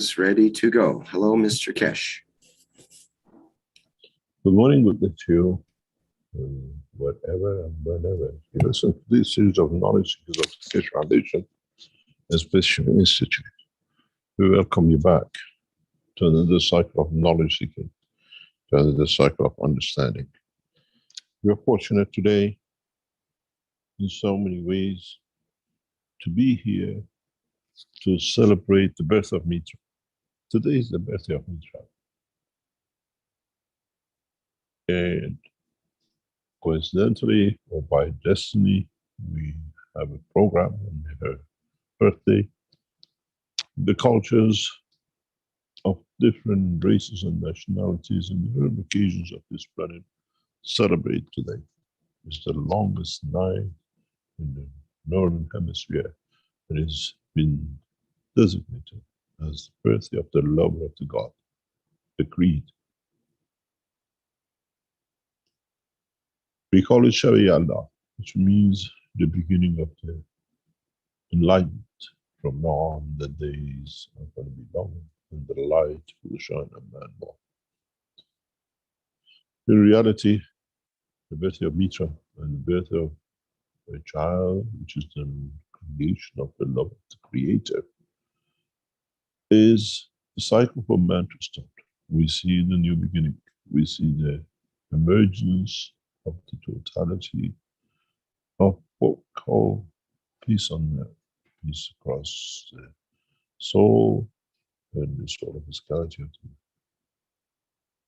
is ready to go. Hello, Mr. Kesh. Good morning, good day to you, whatever and whenever. You listen to this series of knowledge seekers of the Keshe Foundation and Special Institute. We welcome you back to another cycle of knowledge seeking, to another cycle of understanding. We are fortunate today in so many ways to be here to celebrate the birth of Mitra. Today is the birthday of Mitra. And coincidentally or by destiny, we have a program on her birthday. The cultures of different races and nationalities and different occasions of this planet celebrate today. It's the longest night in the northern hemisphere. It has been designated as the birthday of the lover of the God, the creed. We call it Sharia Allah, which means the beginning of the enlightenment. From now on, the days are going to be long and the light will shine on man more. In reality, the birthday of Mitra and the birth of a child, which is the creation of the love of the Creator, is the cycle for man to start. We see the new beginning. We see the emergence of the totality of what we call peace on earth, peace across the soul and the soul of physicality of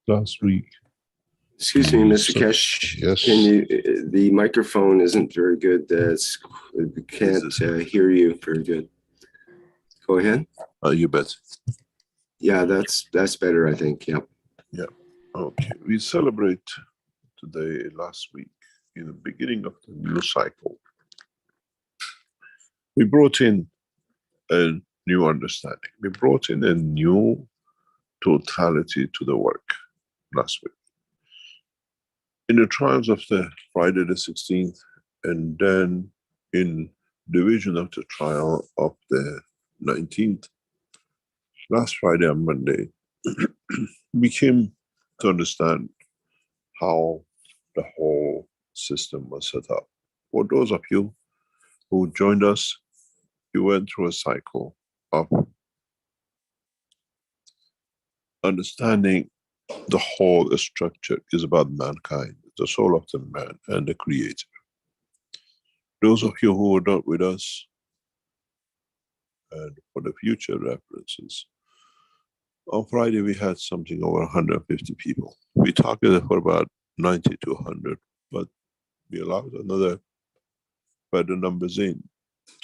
the last week. Excuse me, Mr. Kesh. Yes. Can you? The microphone isn't very good. We can't hear you very good. Go ahead. You bet. Yeah, that's better, I think. Yep. Yeah. Okay. We celebrate today, last week, in the beginning of the new cycle. We brought in a new understanding. We brought in a new totality to the work last week. In the trials of the Friday the 16th, and then in division of the trial of the 19th, last Friday and Monday, we came to understand how the whole system was set up. For those of you who joined us, you went through a cycle of understanding the whole structure is about mankind, the soul of the man and the Creator. Those of you who were not with us, and for the future references, on Friday we had something over 150 people. We targeted for about 90 to 100, but we allowed another further numbers in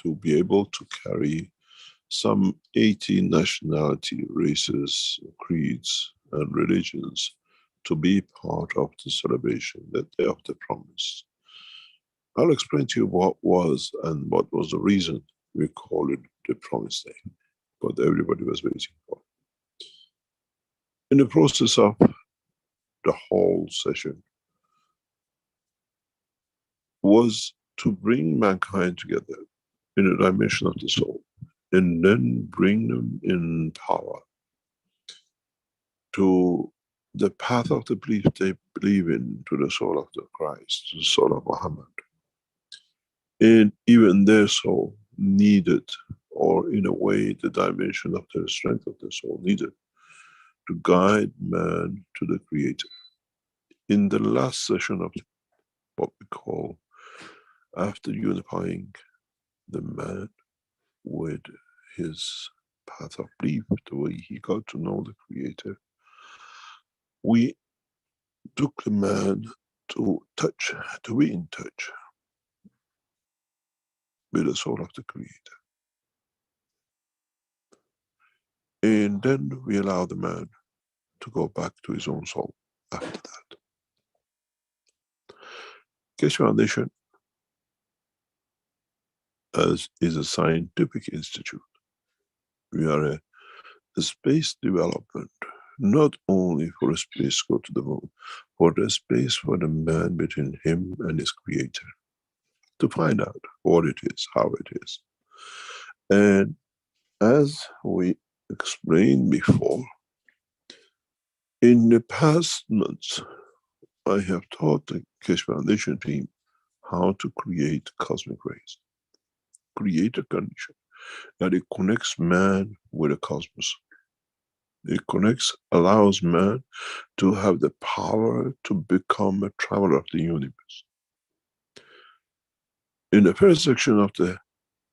to be able to carry some 80 nationality, races, creeds and religions to be part of the celebration, the Day of the Promise. I'll explain to you what was and what was the reason we call it the Promise Day, but everybody was waiting for it. In the process of the whole session was to bring mankind together in a dimension of the soul, and then bring them in power to the path of the belief they believe in, to the soul of the Christ, to the soul of Muhammad. And even their soul needed, or in a way the dimension of the strength of the soul needed, to guide man to the Creator. In the last session of what we call, after unifying the man with his path of belief, the way he got to know the Creator, we took the man to touch, to be in touch with the soul of the Creator. And then we allow the man to go back to his own soul after that. Keshe Foundation is a scientific institute. We are a space development, not only for a space to go to the moon, for the space for the man between him and his Creator, to find out what it is, how it is. And as we explained before, in the past months, I have taught the Keshe Foundation team how to create cosmic rays, create a condition that it connects man with the cosmos. It connects, allows man to have the power to become a traveler of the universe. In the first section of the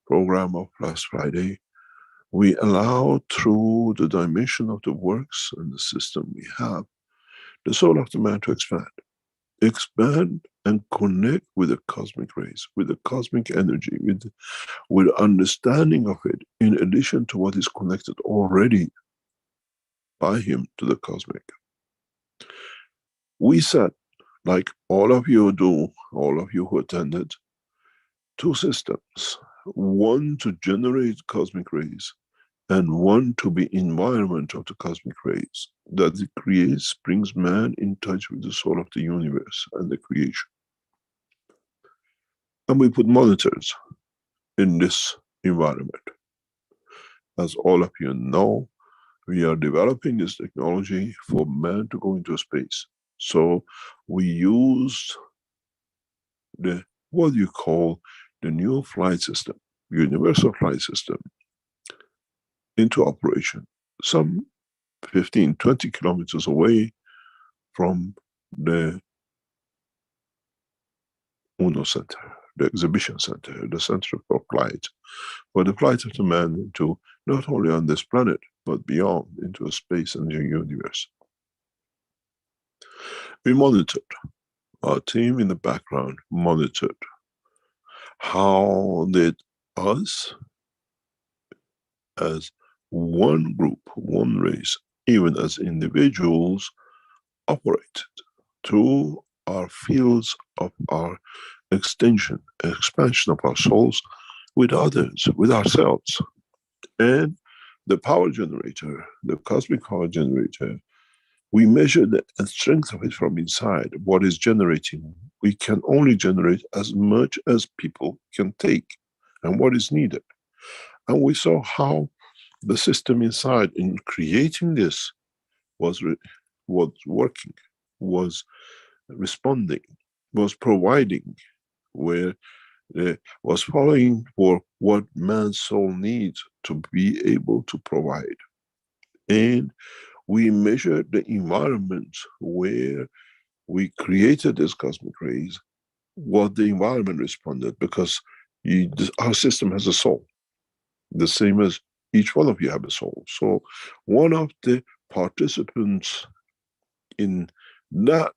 program of last Friday, we allow through the dimension of the works and the system we have, the soul of the man to expand. Expand and connect with the cosmic rays, with the cosmic energy, with understanding of it, in addition to what is connected already by him to the cosmic. We said, like all of you do, all of you who attended, two systems. One to generate cosmic rays, and one to be environment of the cosmic rays that it creates, brings man in touch with the soul of the universe and the creation. And we put monitors in this environment. As all of you know, we are developing this technology for man to go into space. So we use what you call the new flight system, universal flight system, into operation, some 15, 20 kilometers away from the UNO Center, the exhibition center, the center for flight, for the flight of the man into not only on this planet, but beyond, into space and the universe. We monitored, our team in the background monitored how did us as one group, one race, even as individuals, operated through our fields of our extension, expansion of our souls with others, with ourselves. And the power generator, the cosmic power generator, we measure the strength of it from inside, what is generating. We can only generate as much as people can take and what is needed. And we saw how the system inside in creating this was working, was responding, was providing, where was following for what man's soul needs to be able to provide. And we measured the environment where we created this cosmic rays, what the environment responded, because our system has a soul, the same as each one of you have a soul. So one of the participants in that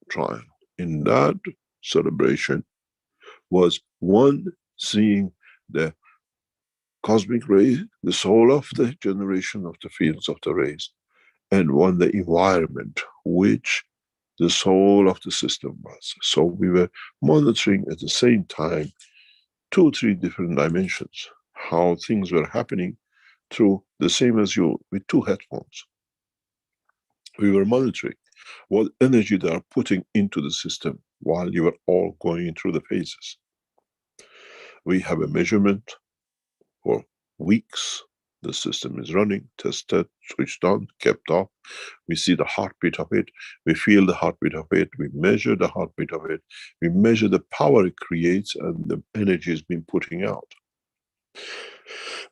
trial, in that celebration, was one seeing the cosmic ray, the soul of the generation of the fields of the rays, and one the environment, which the soul of the system was. So we were monitoring at the same time 2 or 3 different dimensions, how things were happening through the same as you, with 2 headphones. We were monitoring what energy they are putting into the system while you were all going through the phases. We have a measurement for weeks. The system is running, tested, switched on, kept off. We see the heartbeat of it. We feel the heartbeat of it. We measure the heartbeat of it. We measure the power it creates and the energy it's been putting out.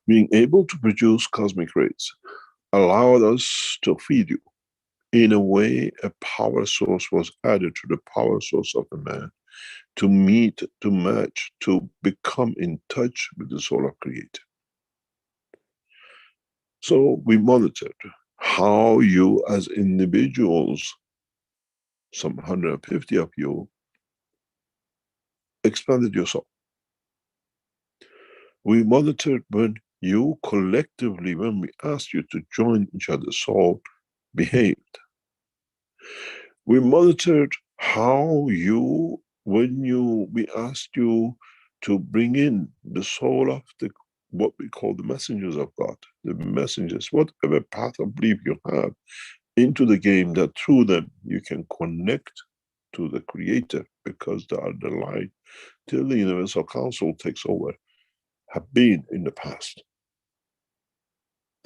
Being able to produce cosmic rays allowed us to feed you. In a way, a power source was added to the power source of the man to meet, to match, to become in touch with the soul of Creator. So we monitored how you as individuals, some 150 of you, expanded your soul. We monitored when you collectively, when we asked you to join each other's soul, behaved. We monitored how you, when we asked you to bring in the soul of what we call the messengers of God, the messengers, whatever path of belief you have, into the game, that through them you can connect to the Creator, because they are the light till the Universal Council takes over, have been in the past.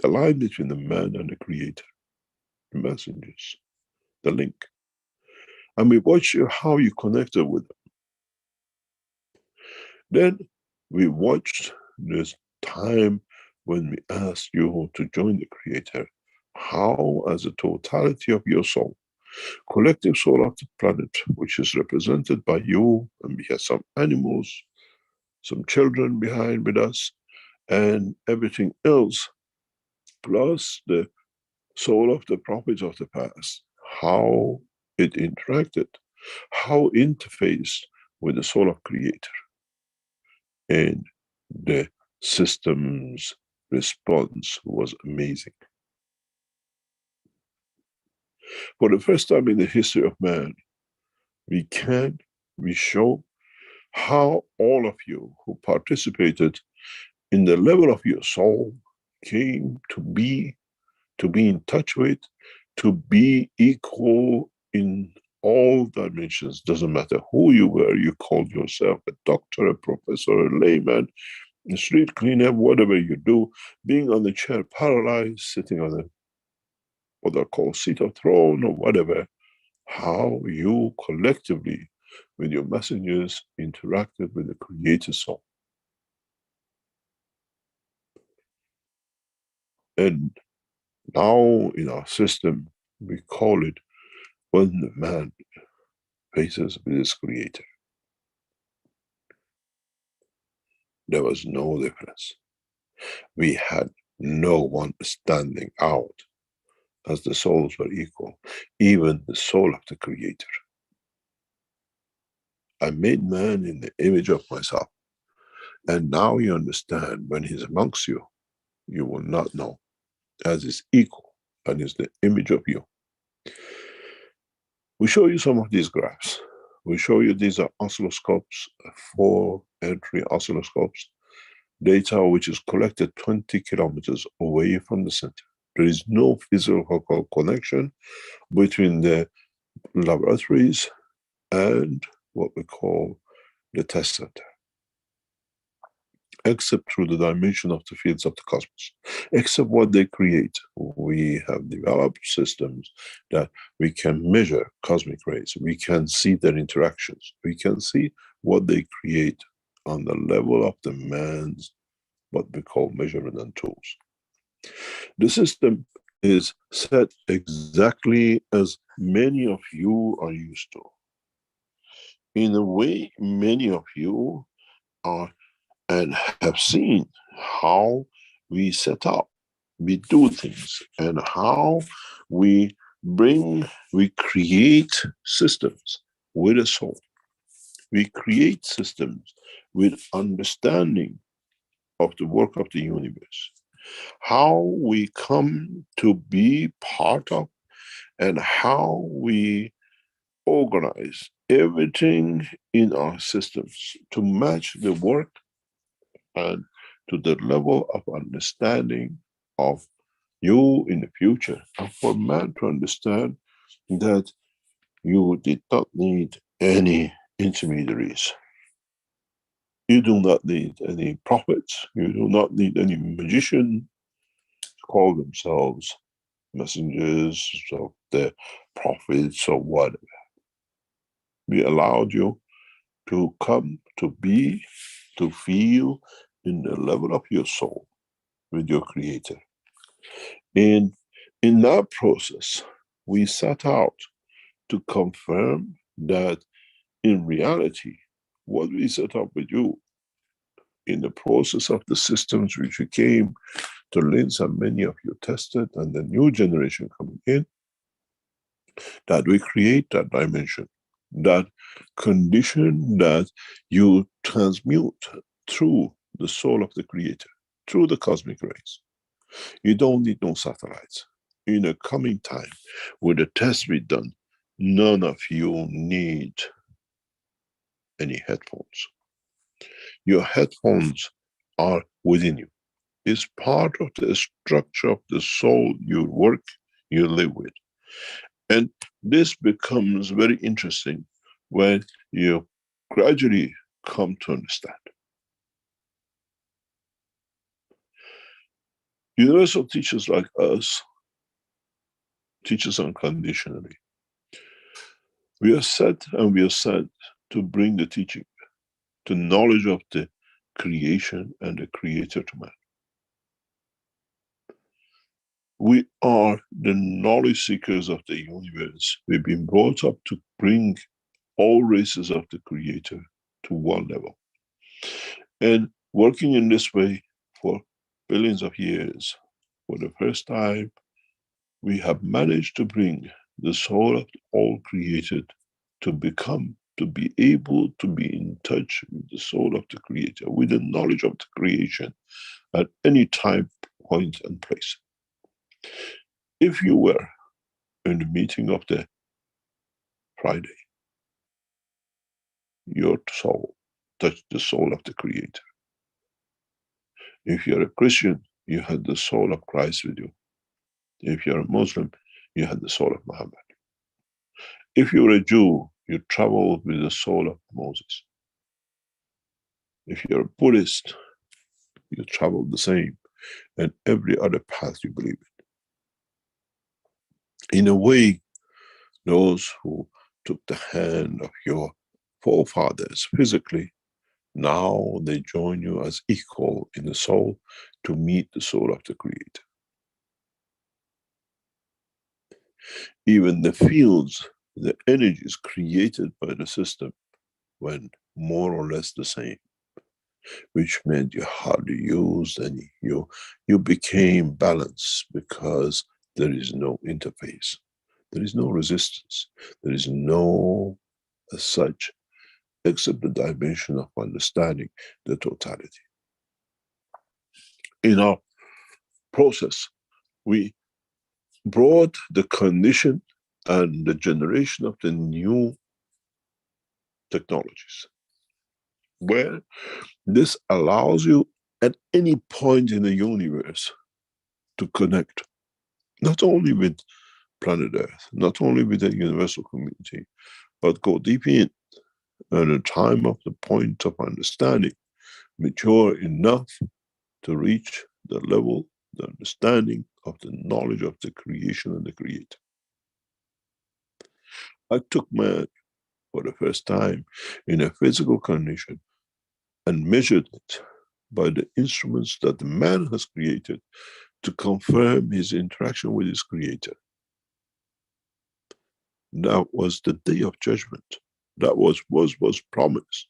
the line between the man and the creator, the messengers, the link. And we watch you how you connected with them. Then we watched this time when we asked you to join the creator, how as a totality of your soul, collective soul of the planet, which is represented by you, and we have some animals, some children behind with us, and everything else, plus the soul of the prophets of the past, how it interacted, how interfaced with the soul of creator. And the system's response was amazing. For the first time in the history of man, we show how all of you who participated in the level of your soul came to be in touch with, to be equal in all dimensions. Doesn't matter who you were, you called yourself a doctor, a professor, a layman, a street cleaner, whatever you do, being on the chair paralyzed, sitting on a what I call seat of throne or whatever, how you collectively with your messengers interacted with the creator soul. And now in our system, we call it when the man faces with his creator. There was no difference. We had no one standing out as the souls were equal, even the soul of the creator. I made man in the image of myself. And now you understand, when he's amongst you, you will not know, as is equal and is the image of you. We show you some of these graphs. We show you these are oscilloscopes, 4 entry oscilloscopes, data which is collected 20 kilometers away from the center. There is no physical connection between the laboratories and what we call the test center, except through the dimension of the fields of the cosmos, except what they create. We have developed systems that we can measure cosmic rays, we can see their interactions, we can see what they create on the level of the man's, what we call measurement and tools. The system is set exactly as many of you are used to. In a way, many of you are and have seen how we set up, we do things, and how we create systems with a soul. We create systems with understanding of the work of the universe. How we come to be part of, and how we organize everything in our systems to match the work and to the level of understanding of you in the future. And for man to understand that you did not need any intermediaries. You do not need any prophets. You do not need any magician to call themselves messengers of the prophets or whatever. We allowed you to come to be, to feel in the level of your soul with your creator. And in that process, we set out to confirm that in reality, what we set up with you in the process of the systems which we came to Linz and many of you tested, and the new generation coming in, that we create that dimension, that condition that you transmute through the soul of the creator, through the cosmic rays. You don't need no satellites. In a coming time, with the tests we've done, none of you need any headphones. Your headphones are within you. It's part of the structure of the soul you work, you live with. And this becomes very interesting when you gradually come to understand. Universal teachers like us teach us unconditionally. We are set and we are sent to bring the teaching, the knowledge of the creation and the creator to man. We are the knowledge seekers of the universe. We've been brought up to bring all races of the creator to one level. And working in this way for billions of years, for the first time, we have managed to bring the soul of all created to become, to be able to be in touch with the soul of the creator, with the knowledge of the creation at any time, point, and place. If you were in the meeting of the Friday, your soul touched the soul of the creator. If you're a Christian, you had the soul of Christ with you. If you're a Muslim, you had the soul of Muhammad. If you're a Jew, you traveled with the soul of Moses. If you're a Buddhist, you traveled the same, and every other path you believe in. In a way, those who took the hand of your forefathers physically, now they join you as equal in the soul to meet the soul of the Creator. Even the fields, the energies created by the system went more or less the same, which meant you hardly used any. You became balanced because there is no interface. There is no resistance. There is no as such, except the dimension of understanding the totality. In our process, we brought the condition and the generation of the new technologies, where this allows you at any point in the universe to connect, not only with planet Earth, not only with the universal community, but go deep in, and a time of the point of understanding, mature enough to reach the level, the understanding of the knowledge of the creation and the creator. I took man for the first time in a physical condition and measured it by the instruments that the man has created to confirm his interaction with his creator. That was the day of judgment. That was promised,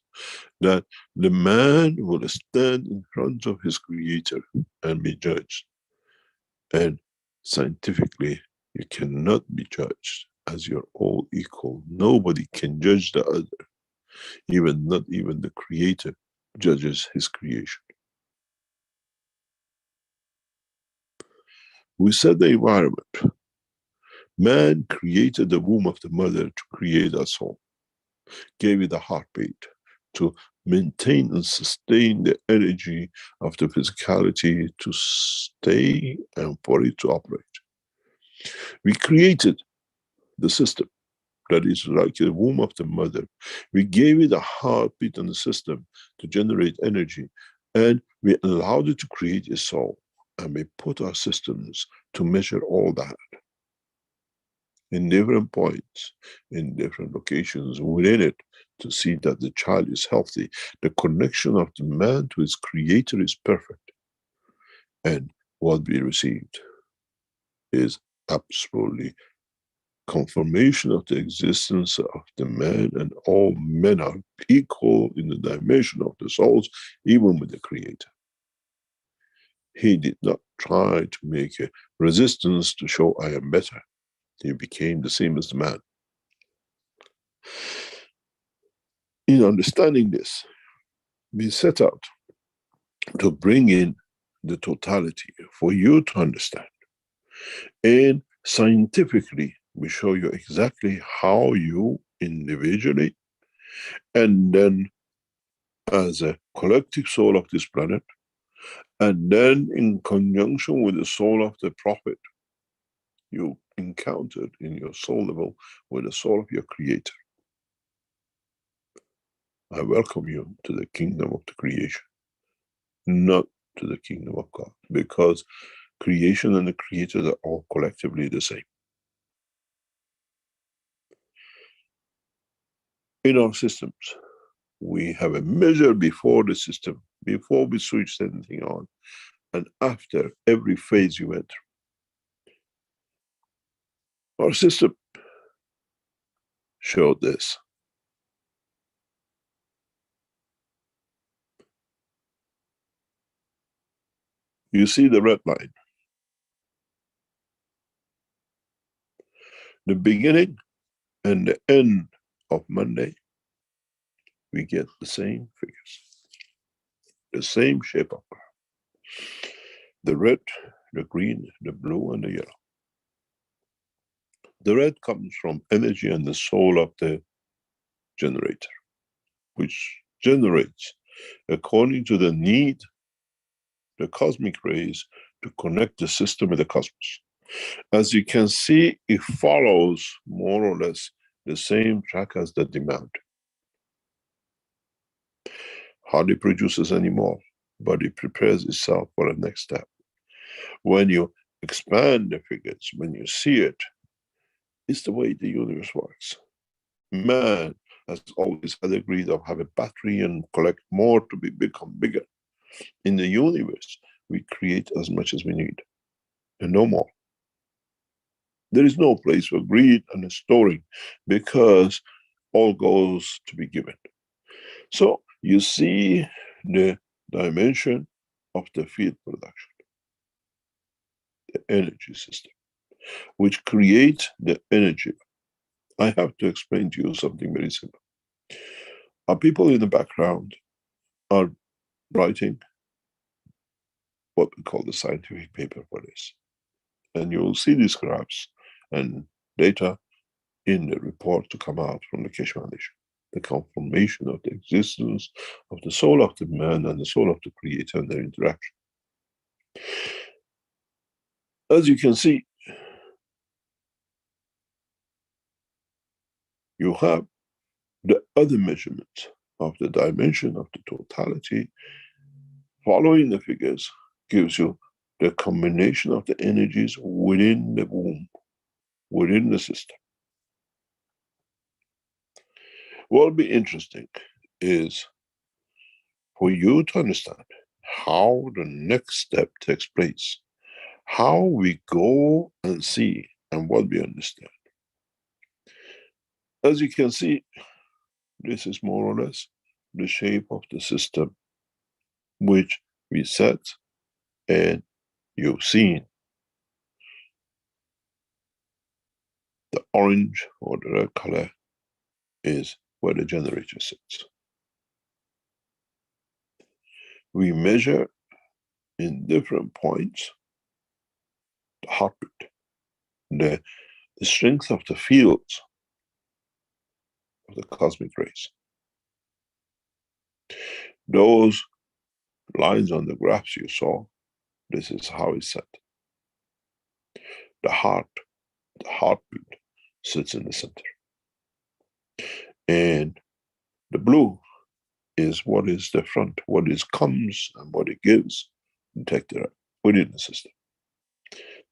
that the man will stand in front of his creator and be judged. And scientifically, you cannot be judged, as you're all equal. Nobody can judge the other. Not even the creator judges his creation. We set the environment. Man created the womb of the mother to create our soul, gave it a heartbeat to maintain and sustain the energy of the physicality to stay and for it to operate. We created the system that is like the womb of the mother. We gave it a heartbeat and the system to generate energy, and we allowed it to create a soul, and we put our systems to measure all that in different points, in different locations within it, to see that the child is healthy. The connection of the man to his creator is perfect. And what we received is absolutely confirmation of the existence of the man, and all men are equal in the dimension of the souls, even with the creator. He did not try to make a resistance to show I am better. He became the same as the man. In understanding this, we set out to bring in the totality for you to understand. And scientifically, we show you exactly how you individually, and then as a collective soul of this planet, and then in conjunction with the soul of the prophet, you encountered in your soul level with the soul of your creator. I welcome you to the kingdom of the creation, not to the kingdom of God, because creation and the creator are all collectively the same. In our systems, we have a measure before the system, before we switch anything on, and after every phase you went through. Our system showed this. You see the red line. The beginning and the end of Monday, we get the same figures, the same shape of graph. The red, the green, the blue, and the yellow. The red comes from energy and the soul of the generator, which generates according to the need, the cosmic rays, to connect the system with the cosmos. As you can see, it follows more or less the same track as the demand. Hardly produces anymore, but it prepares itself for the next step. When you expand the figures, when you see it, it's the way the universe works. Man has always had the greed of have a battery and collect more to become bigger. In the universe, we create as much as we need, and no more. There is no place for greed and storing, because all goes to be given. So you see the dimension of the field production, the energy system, which creates the energy. I have to explain to you something very simple. Our people in the background are writing what we call the scientific paper for this. And you will see these graphs and data in the report to come out from the Keshe Foundation. The confirmation of the existence of the soul of the man and the soul of the creator and their interaction. As you can see, you have the other measurement of the dimension of the totality. Following the figures gives you the combination of the energies within the womb, within the system. What will be interesting is for you to understand how the next step takes place, how we go and see and what we understand. As you can see, this is more or less the shape of the system which we set, and you've seen the orange or the red color is where the generator sits. We measure in different points the heartbeat, the strength of the fields of the cosmic rays. Those lines on the graphs you saw, this is how it's set. The heartbeat sits in the center. And the blue is what is the front, what is comes and what it gives detected within the system.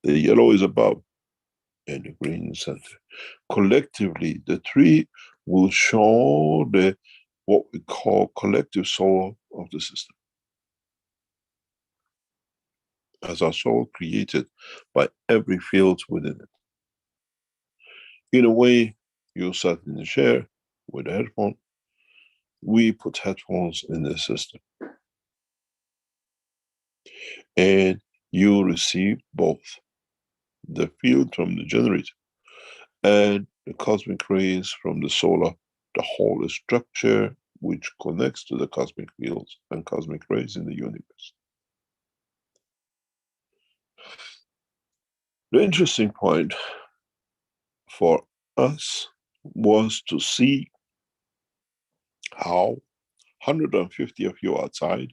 The yellow is above and the green is center. Collectively, the three will show the what we call collective soul of the system. As our soul created by every field within it. In a way, you sat in the chair with a headphone. We put headphones in the system. And you receive both the field from the generator and the cosmic rays from the solar, the whole structure which connects to the cosmic fields and cosmic rays in the universe. The interesting point for us was to see how 150 of you outside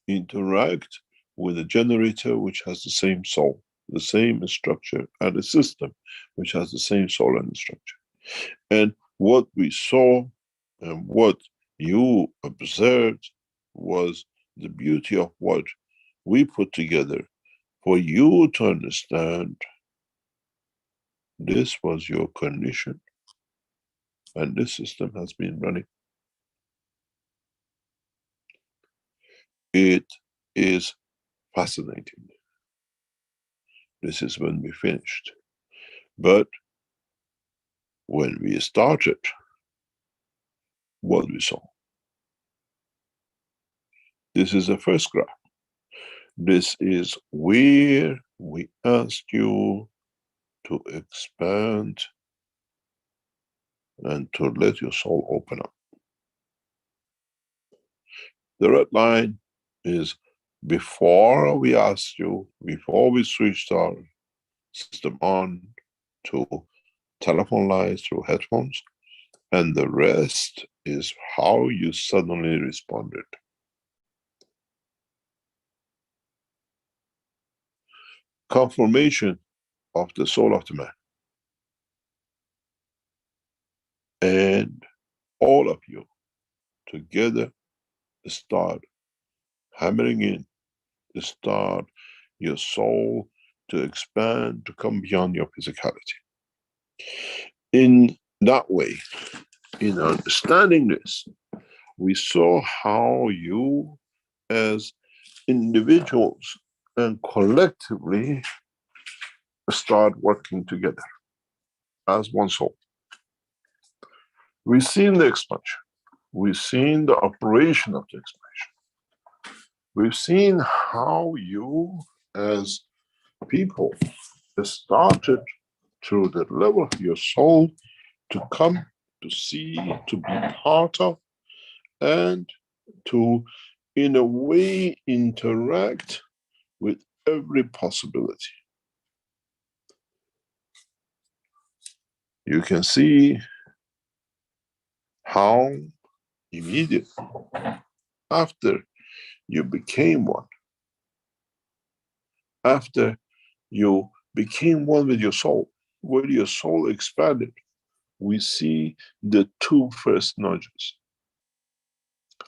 interact with a generator which has the same soul, the same structure, and a system which has the same soul and structure. And what we saw and what you observed was the beauty of what we put together for you to understand this was your condition and this system has been running. It is fascinating. This is when we finished. But when we started, what we saw. This is the first graph. This is where we asked you to expand and to let your soul open up. The red line is before we asked you, before we switched our system on to telephone lines through headphones, and the rest is how you suddenly responded. Confirmation of the soul of the man. And all of you together start hammering in, start your soul to expand, to come beyond your physicality. In that way, in understanding this, we saw how you as individuals and collectively start working together as one soul. We've seen the expansion. We've seen the operation of the expansion. We've seen how you as people started through the level of your soul to come, to see, to be part of, and to, in a way, interact with every possibility. You can see how immediately after you became one, after you became one with your soul, where your soul expanded, we see the two first nudges.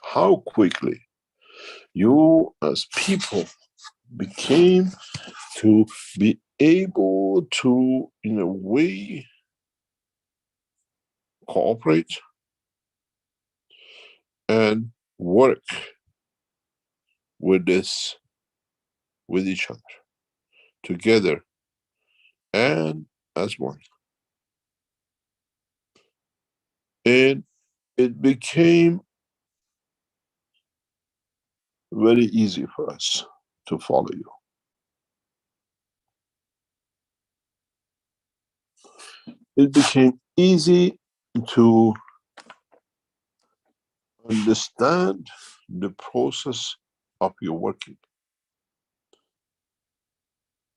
How quickly you as people became to be able to, in a way, cooperate and work with this, with each other, together and as one. And it became very easy for us to follow you. It became easy to understand the process of your working.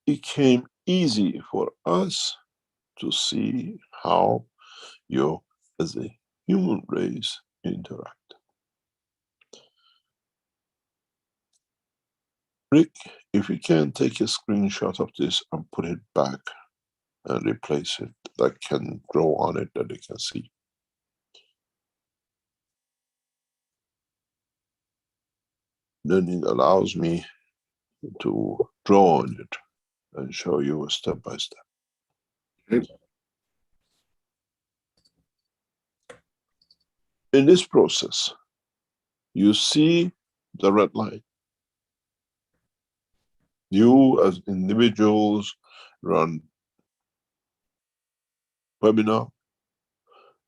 It came easy for us to see how you as a human race interact. Rick, if you can take a screenshot of this and put it back and replace it, that can draw on it that they can see. Then it allows me to draw on it and show you step by step. Okay. In this process, you see the red line. You as individuals run webinar.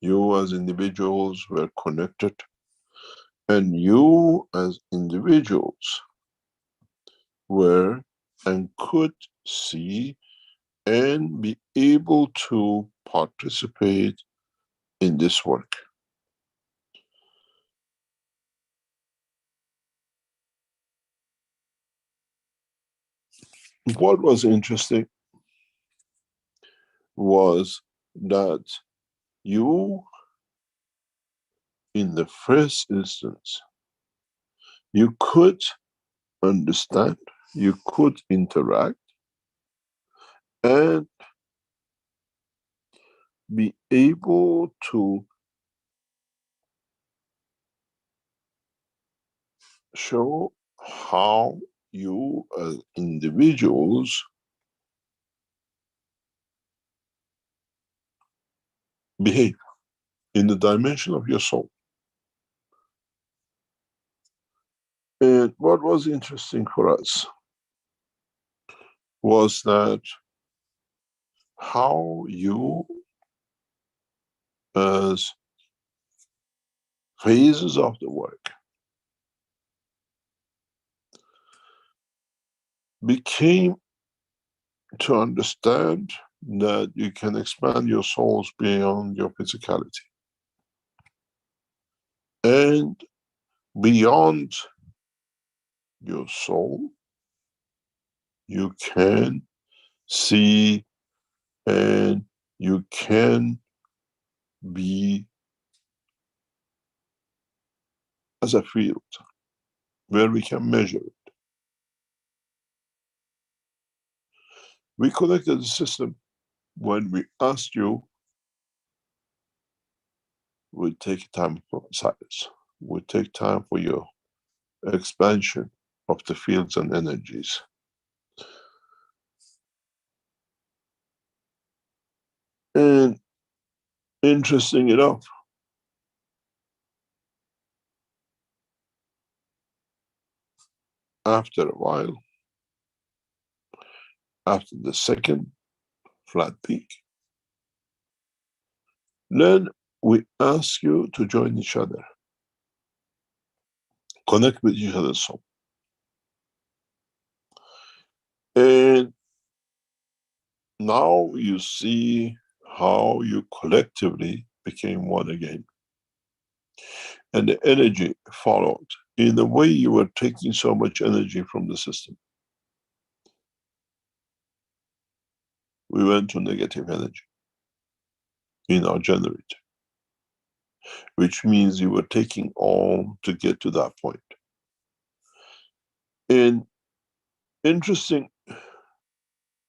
You as individuals were connected. And you as individuals were and could see and be able to participate in this work. What was interesting was that you, in the first instance, you could understand, you could interact, and be able to show how you as individuals behave in the dimension of your soul. And what was interesting for us was that how you, as phases of the work, became to understand that you can expand your souls beyond your physicality. And beyond your soul, you can see and you can be as a field where we can measure it. We connected the system when we asked you, we take time for silence. We take time for your expansion of the fields and energies. And interesting enough, after a while, after the second flat peak, then we ask you to join each other, connect with each other's soul. And now you see how you collectively became one again. And the energy followed. In the way you were taking so much energy from the system, we went to negative energy in our generator, which means you were taking all to get to that point. And interesting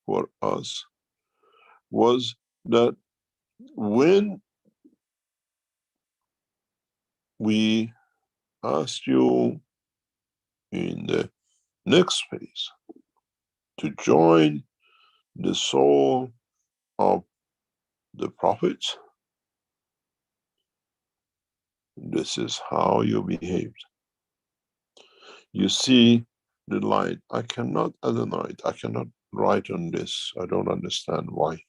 for us was that when we asked you in the next phase to join the soul of the prophets, this is how you behaved. You see the line, I cannot Adonai, I cannot write on this, I don't understand why.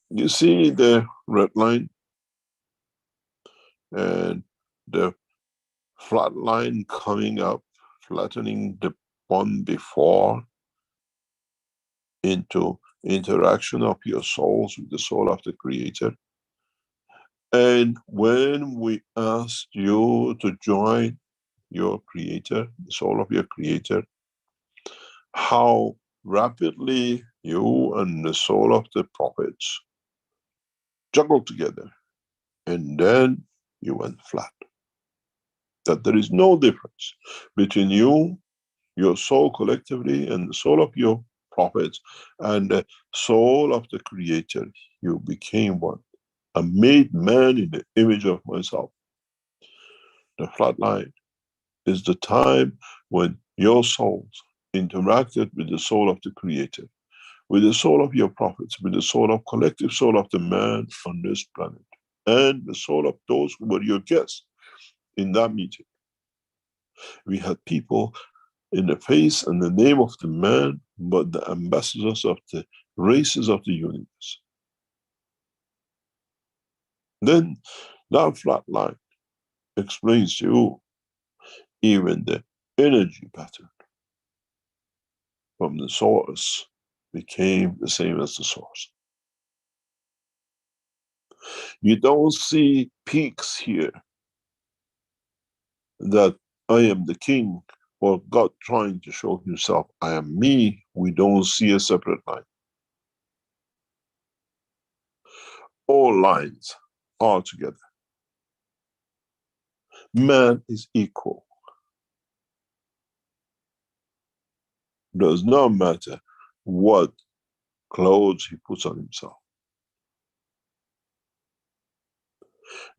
You see the red line and the flat line coming up, flattening the one before into interaction of your souls with the soul of the Creator. And when we asked you to join your Creator, the soul of your Creator, how rapidly you and the soul of the prophets juggled together, and then you went flat. That there is no difference between you, your soul collectively, and the soul of your prophets, and the soul of the Creator. You became one. I made man in the image of myself. The flat line is the time when your souls interacted with the soul of the Creator, with the soul of your prophets, with the soul of collective soul of the man on this planet, and the soul of those who were your guests in that meeting. We had people in the face and the name of the man, but the ambassadors of the races of the universe. Then that flat line explains to you even the energy pattern from the source became the same as the source. You don't see peaks here that I am the king or God trying to show himself, I am me. We don't see a separate line. All lines are together. Man is equal. Does not matter what clothes he puts on himself.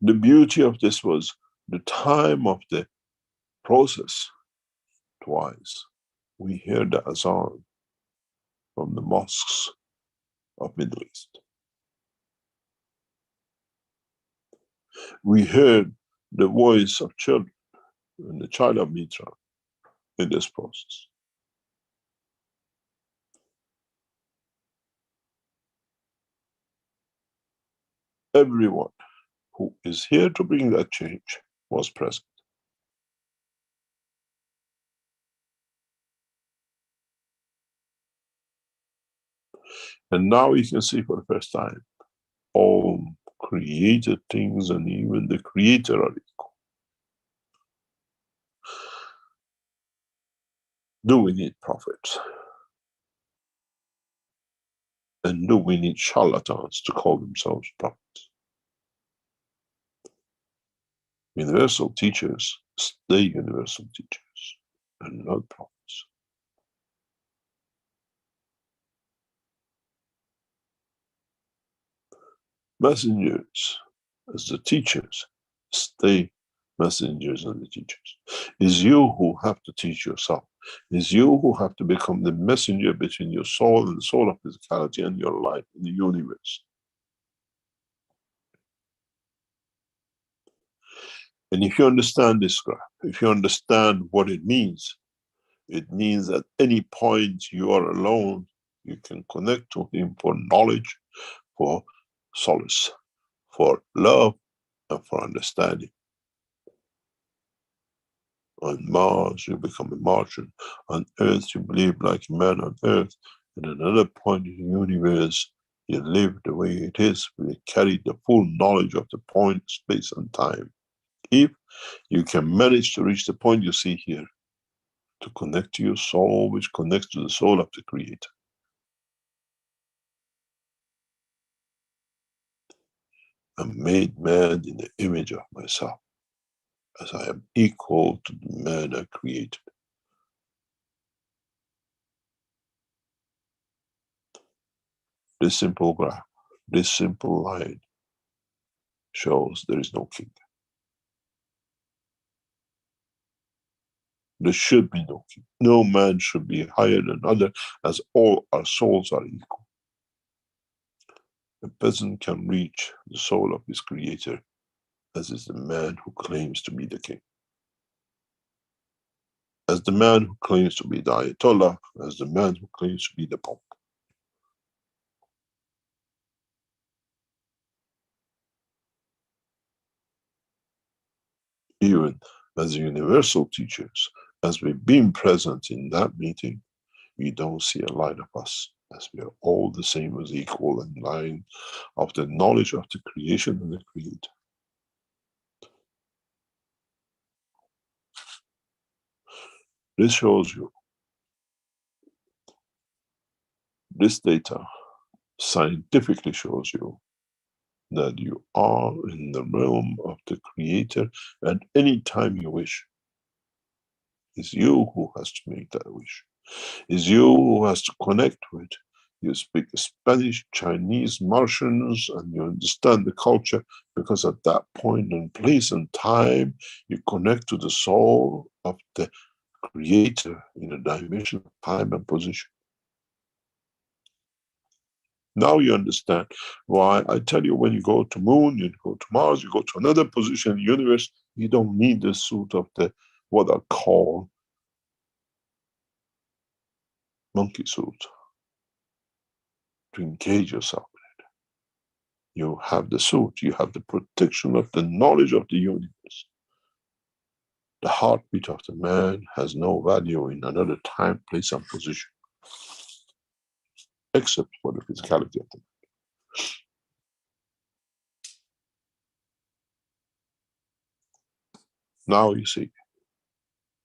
The beauty of this was the time of the process. Twice we hear the azan from the mosques of Middle East. We heard the voice of children and the child of Mitra in this process. Everyone who is here to bring that change was present. And now you can see for the first time, all created things and even the creator are equal. Do we need prophets? And do we need charlatans to call themselves prophets? Universal teachers stay universal teachers and not prophets. Messengers, as the teachers, stay messengers and the teachers. It's you who have to teach yourself. It's you who have to become the messenger between your soul and the soul of physicality and your life in the universe. And if you understand this graph, if you understand what it means at any point you are alone, you can connect to him for knowledge, for solace, for love, and for understanding. On Mars, you become a Martian. On Earth, you believe like a man on Earth. At another point in the universe, you live the way it is. You carry the full knowledge of the point, space, and time. If you can manage to reach the point you see here, to connect to your soul, which connects to the soul of the Creator. I'm made man in the image of myself, as I am equal to the man I created. This simple graph, this simple line shows there is no king. There should be no king. No man should be higher than other, as all our souls are equal. A peasant can reach the soul of his creator, as is the man who claims to be the king. As the man who claims to be the Ayatollah, as the man who claims to be the Pope. Even as universal teachers, as we've been present in that meeting, we don't see a line of us, as we are all the same as equal in line of the knowledge of the creation and the Creator. This shows you, this data scientifically shows you that you are in the realm of the Creator at any time you wish. It's you who has to make that wish. It's you who has to connect with. You speak Spanish, Chinese, Martians, and you understand the culture, because at that point in place and time, you connect to the soul of the Creator in a dimension of time and position. Now you understand why I tell you, when you go to Moon, you go to Mars, you go to another position in the universe, you don't need the suit of the, what I call, monkey suit to engage yourself in it. You have the suit, you have the protection of the knowledge of the universe. The heartbeat of the man has no value in another time, place, and position, except for the physicality of the man. Now you see,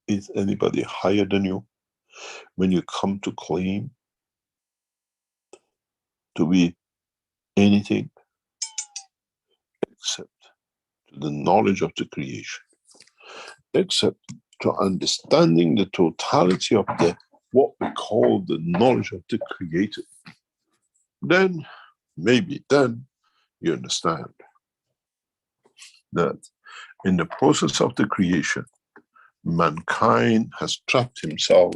is anybody higher than you when you come to claim to be anything except to the knowledge of the creation, except to understanding the totality of the, what we call the knowledge of the Creator? Then, maybe then, you understand that in the process of the creation, mankind has trapped himself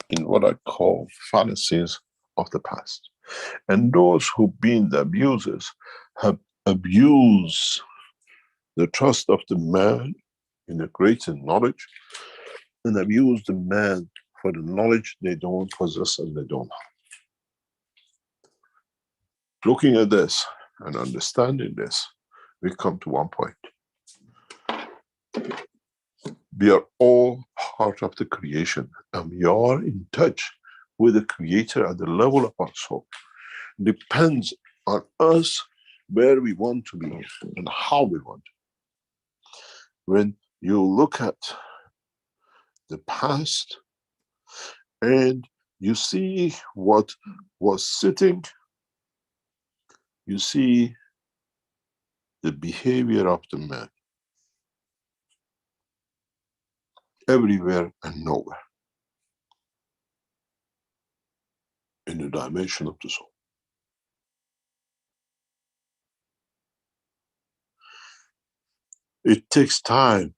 in what I call fallacies of the past. And those who've been the abusers have abused the trust of the man in a greater knowledge, and abused the man for the knowledge they don't possess and they don't have. Looking at this and understanding this, we come to one point. We are all part of the creation, and we are in touch with the Creator at the level of our soul. Depends on us where we want to be and how we want to. When you look at the past and you see what was sitting, you see the behavior of the man everywhere and nowhere in the dimension of the soul. It takes time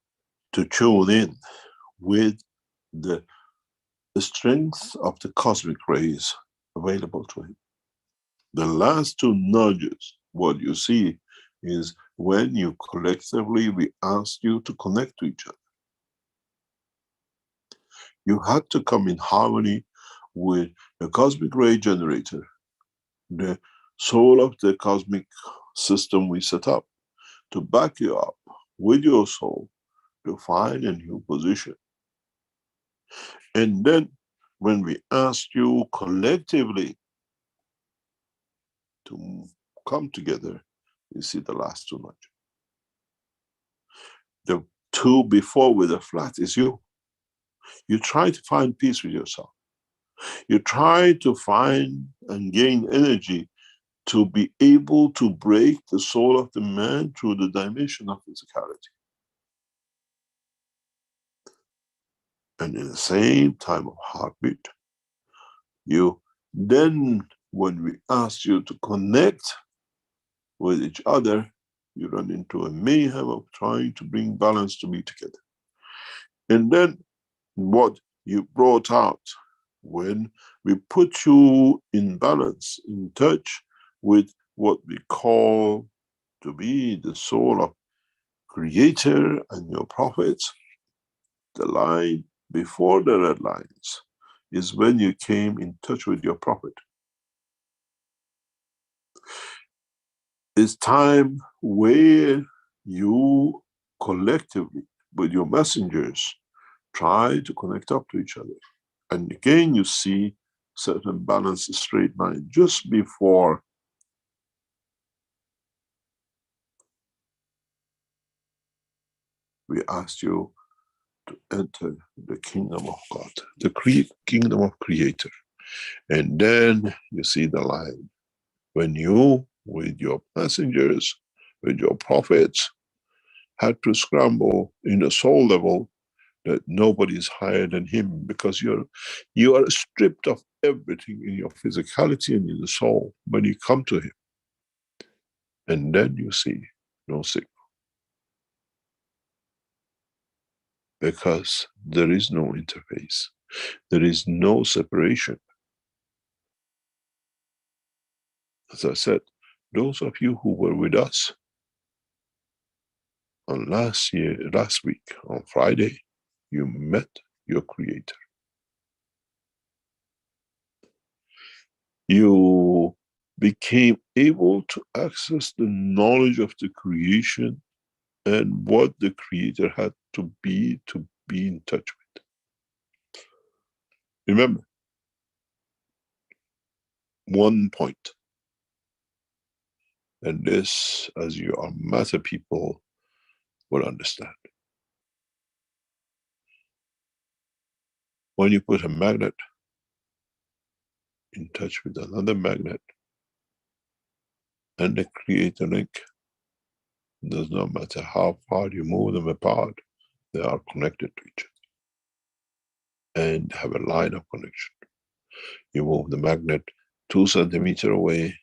to tune in with the strength of the cosmic rays available to him. The last two nudges, what you see is when you collectively, we asked you to connect to each other. You had to come in harmony with the cosmic ray generator, the soul of the cosmic system we set up, to back you up with your soul to find a new position. And then when we asked you collectively to come together, you see the last two nudges. The two before with the flat is you. You try to find peace with yourself. You try to find and gain energy to be able to break the soul of the man through the dimension of physicality. And in the same time of heartbeat, you then, when we ask you to connect with each other, you run into a mayhem of trying to bring balance to be together. And then what you brought out, when we put you in balance, in touch with what we call to be the soul of Creator and your prophets, the line before the red lines is when you came in touch with your prophet. It's time where you collectively with your messengers try to connect up to each other. And again you see certain balanced straight line just before we asked you to enter the kingdom of God, the kingdom of Creator. And then you see the line when you, with your messengers, with your prophets, had to scramble in the soul level that nobody is higher than him, because you are stripped of everything in your physicality and in the soul when you come to him. And then you see no signal. Because there is no interface. There is no separation. As I said, those of you who were with us on last week, on Friday, you met your Creator. You became able to access the knowledge of the creation and what the Creator had to be in touch with. Remember, one point, and this, as you are matter people, will understand. When you put a magnet in touch with another magnet and they create a link, it does not matter how far you move them apart, they are connected to each other and have a line of connection. You move the magnet 2 centimeters away,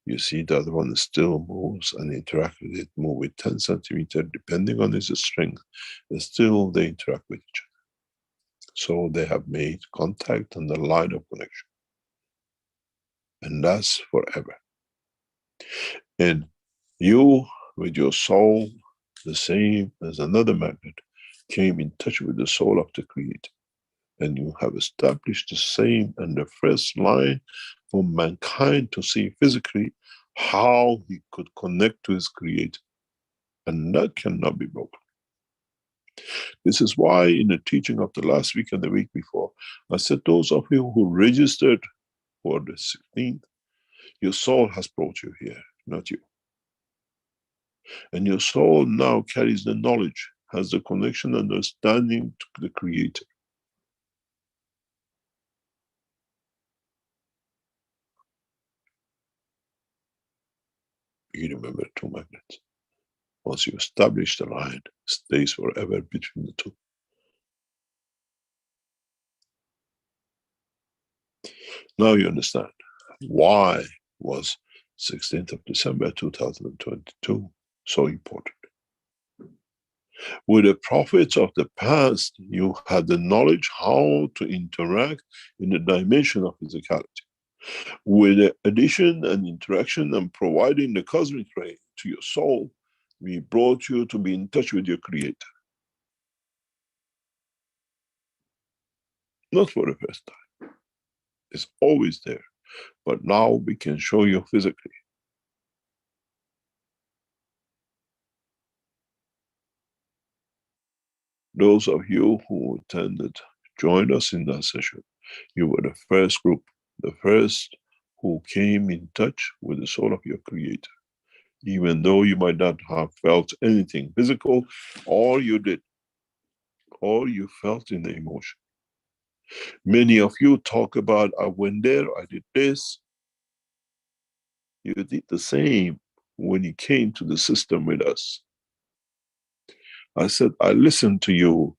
you see that one still moves and interact with it, move with 10 centimeters, depending on its strength, and still they interact with each other. So they have made contact and the line of connection. And that's forever. And you, with your soul, the same as another magnet, came in touch with the soul of the Creator. And you have established the same and the first line for mankind to see physically how he could connect to his Creator. And that cannot be broken. This is why in the teaching of the last week and the week before, I said those of you who registered for the 16th, your soul has brought you here, not you. And your soul now carries the knowledge, has the connection, understanding to the Creator. You remember two magnets. Once you establish the line, it stays forever between the two. Now you understand why was 16th of December 2022 so important. With the prophets of the past, you had the knowledge how to interact in the dimension of physicality. With the addition and interaction and providing the cosmic ray to your soul, we brought you to be in touch with your Creator. Not for the first time. It's always there. But now we can show you physically. Those of you who attended, joined us in that session, you were the first group, the first who came in touch with the soul of your Creator. Even though you might not have felt anything physical, all you did, all you felt in the emotion. Many of you talk about, I went there, I did this. You did the same when you came to the system with us. I said, I listened to you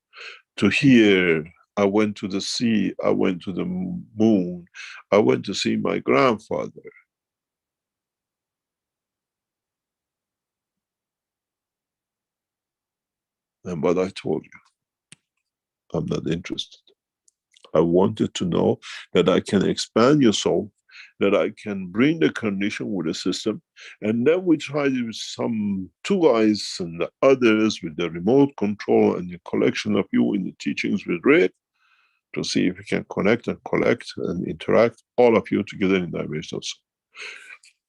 to hear. I went to the sea, I went to the moon, I went to see my grandfather. And but I told you, I'm not interested. I wanted to know that I can expand your soul, that I can bring the condition with the system, and then we tried with some two guys and the others with the remote control and the collection of you in the teachings with Red to see if we can connect and collect and interact all of you together in dimensional soul.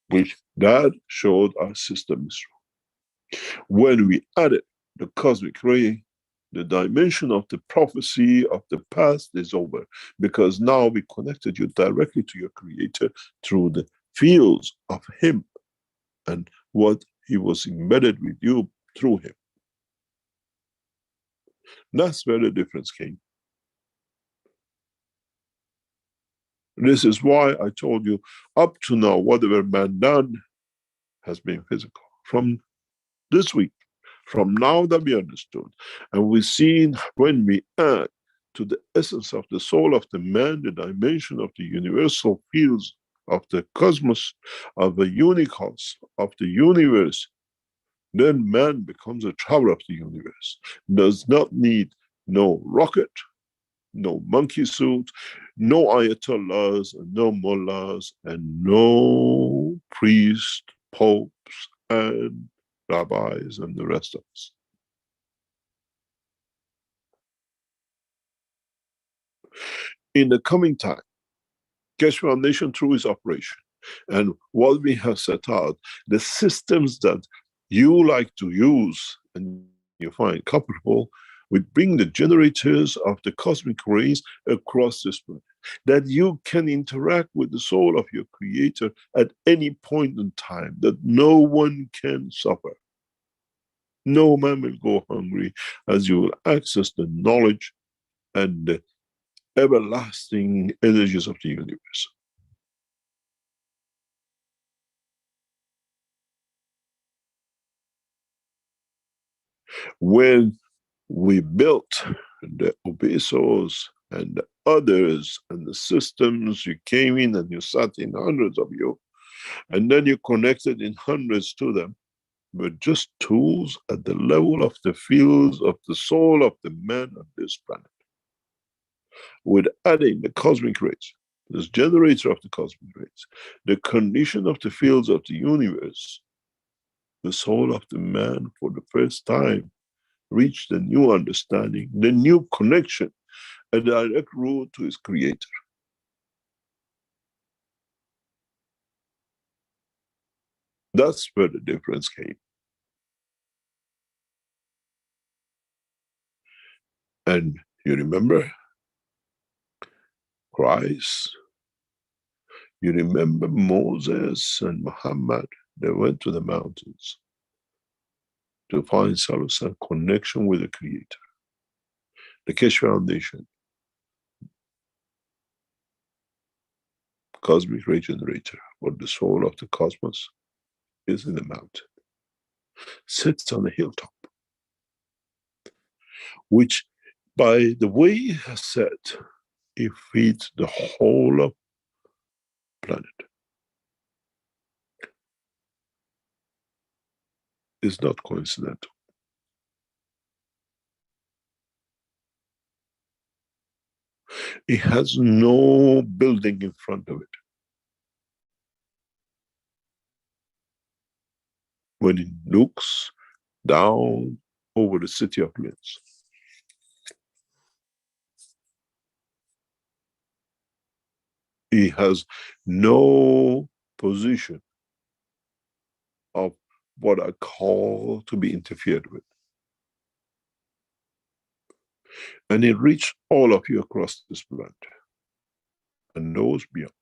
Which that showed our system is true. When we added the cosmic ray, the dimension of the prophecy of the past is over, because now we connected you directly to your Creator through the fields of Him and what He was embedded with you through Him. That's where the difference came. This is why I told you, up to now, whatever man done has been physical. From this week, from now that we understood, and we've seen when we add to the essence of the soul of the man, the dimension of the universal fields of the cosmos, of the unicos, of the universe, then man becomes a traveler of the universe. Does not need no rocket, no monkey suit, no ayatollahs, no mullahs, and no priests, popes, and rabbis, and the rest of us. In the coming time, Keshe Foundation through its operation, and what we have set out, the systems that you like to use and you find comfortable, we bring the generators of the cosmic rays across this planet, that you can interact with the soul of your Creator at any point in time, that no one can suffer. No man will go hungry, as you will access the knowledge and the everlasting energies of the universe. When we built the Obesos and the others and the systems, you came in and you sat in, hundreds of you, And then you connected in hundreds to them, but just tools at the level of the fields of the soul of the man on this planet. With adding the cosmic rays, this generator of the cosmic rays, the condition of the fields of the universe, the soul of the man for the first time reached the new understanding, the new connection, a direct route to his creator. That's where the difference came. And you remember Christ, you remember Moses and Muhammad, they went to the mountains to find solace and connection with the creator. The Keshe Foundation, cosmic ray generator, or the soul of the cosmos, is in the mountain, sits on a hilltop, which by the way he has said, it feeds the whole of planet. It's not coincidental. It has no building in front of it. When it looks down over the city of Linz, it has no position of what I call to be interfered with. And it reached all of you across this planet and those beyond.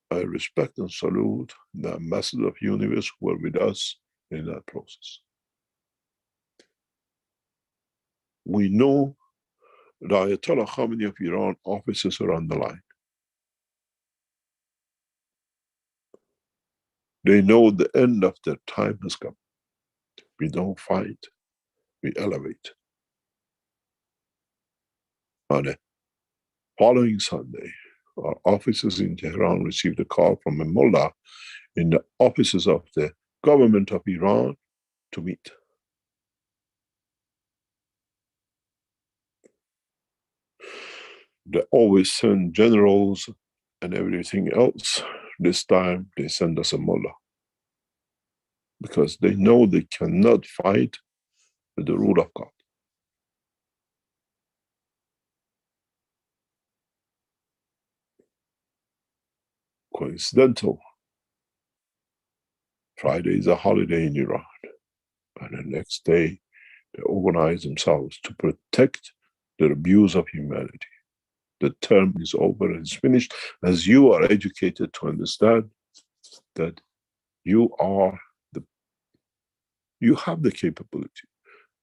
I respect and salute the ambassadors of universe who were with us in that process. We know the Ayatollah Khamenei of Iran officers are on the line. They know the end of their time has come. We don't fight, we elevate. On the following Sunday, our officers in Tehran received a call from a mullah in the offices of the government of Iran to meet. They always send generals and everything else. This time they send us a mullah, because they know they cannot fight with the rule of God. Coincidental. Friday is a holiday in Iran, and the next day they organize themselves to protect the abuse of humanity. The term is over and it's finished, as you are educated to understand that you have the capability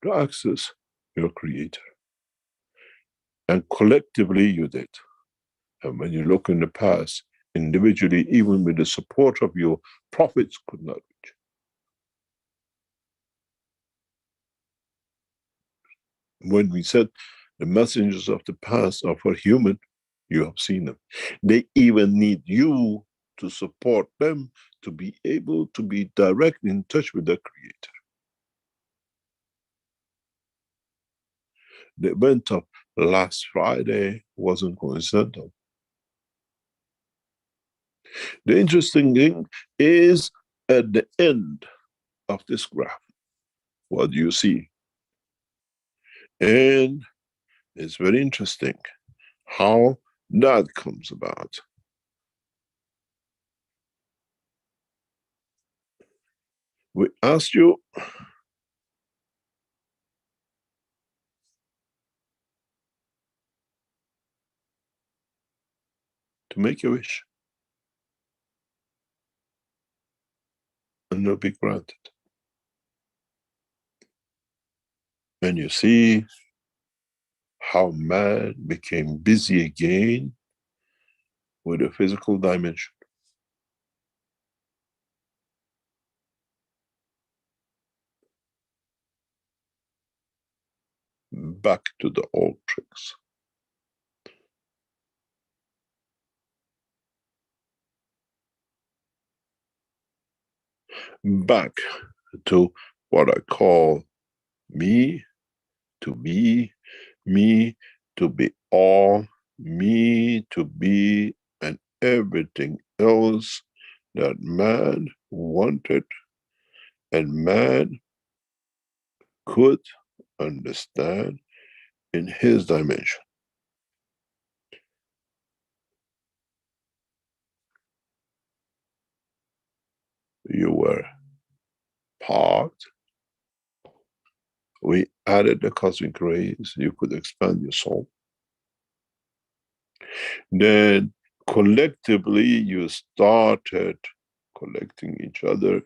to access your creator. And collectively you did. And when you look in the past, individually, even with the support of your prophets, could not reach. When we said the messengers of the past are for human, you have seen them. They even need you to support them to be able to be direct in touch with their creator. The event of last Friday wasn't coincidental. The interesting thing is at the end of this graph, what do you see? And it's very interesting how that comes about. We asked you to make a wish, and it'll be granted. And you see how man became busy again with the physical dimension. Back to the old tricks. back to what I call me to be, me to be all, me to be, and everything else that man wanted and man could understand in his dimension. You were part. We added the cosmic rays, you could expand your soul. Then collectively you started collecting each other.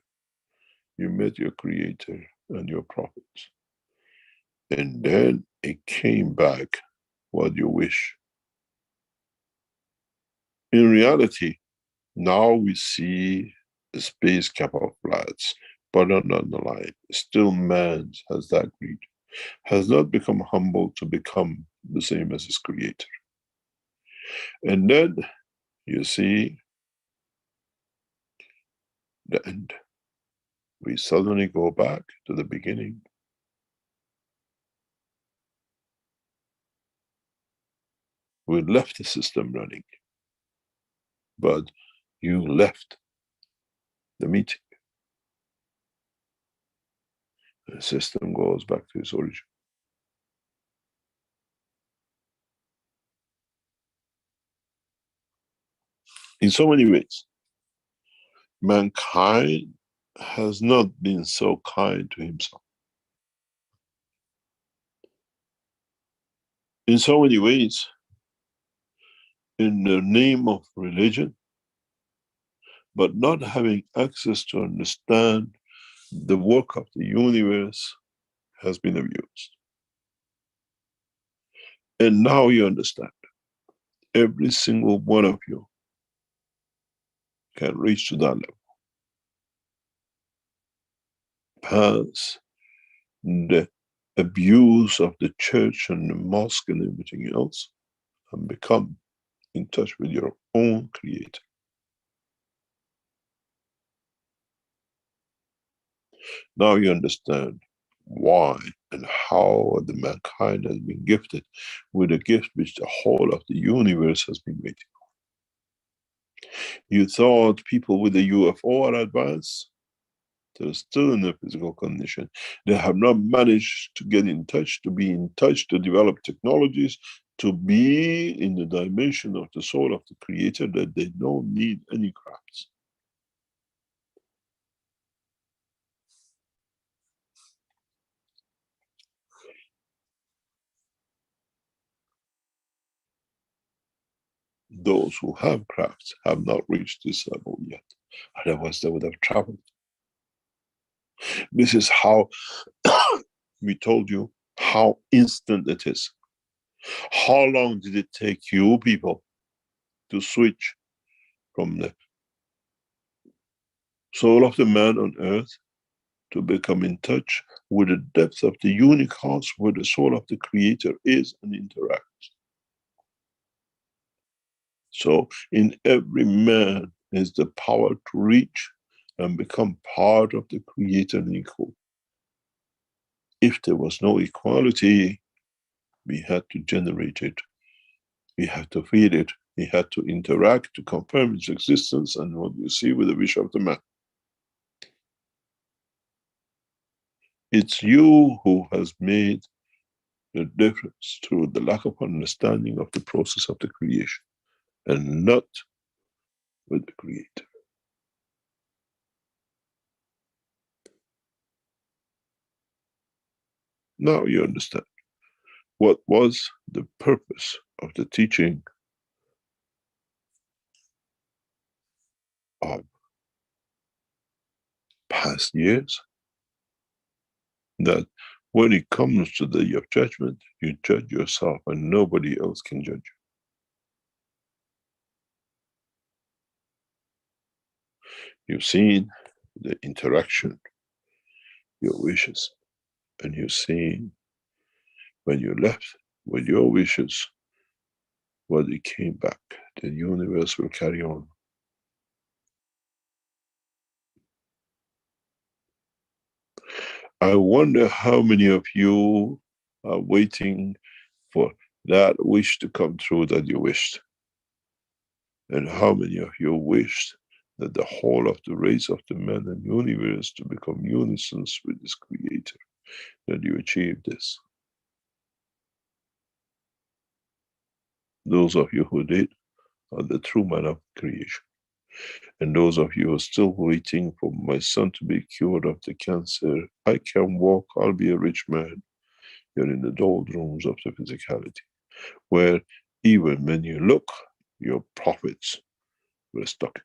You met your creator and your prophets. And then it came back what you wish. In reality, now we see the space camouflage, but on the line, still man has that greed, has not become humble to become the same as his creator. And then you see the end. We suddenly go back to the beginning. We left the system running, but you left the meeting. The system goes back to its origin. In so many ways, mankind has not been so kind to himself. In so many ways, in the name of religion, but not having access to understand the work of the universe, has been abused. And now you understand. Every single one of you can reach to that level. Pass the abuse of the church and the mosque and everything else, and become in touch with your own creator. Now you understand why and how the mankind has been gifted with a gift which the whole of the universe has been waiting for. You thought people with the UFO are advanced? They're still in a physical condition. They have not managed to get in touch, to be in touch, to develop technologies, to be in the dimension of the soul of the creator, that they don't need any crafts. Those who have crafts have not reached this level yet. Otherwise they would have traveled. This is how we told you how instant it is. How long did it take you people to switch from the soul of the man on earth to become in touch with the depth of the universe where the soul of the creator is and interacts? So in every man is the power to reach and become part of the creator and equal. If there was no equality, we had to generate it. We had to feed it. We had to interact to confirm its existence, and what you see with the wish of the man. It's you who has made the difference through the lack of understanding of the process of the creation, and not with the creator. Now you understand what was the purpose of the teaching of past years, that when it comes to the day of judgment, you judge yourself and nobody else can judge you. You've seen the interaction, your wishes, and you've seen when you left with your wishes, what it came back. The universe will carry on. I wonder how many of you are waiting for that wish to come true that you wished. And how many of you wished that the whole of the race of the man and universe to become unisons with this creator, that you achieve this. Those of you who did are the true man of creation. And those of you who are still waiting for my son to be cured of the cancer, I can walk, I'll be a rich man. You're in the doldrums of the physicality, where even when you look, your prophets were stuck.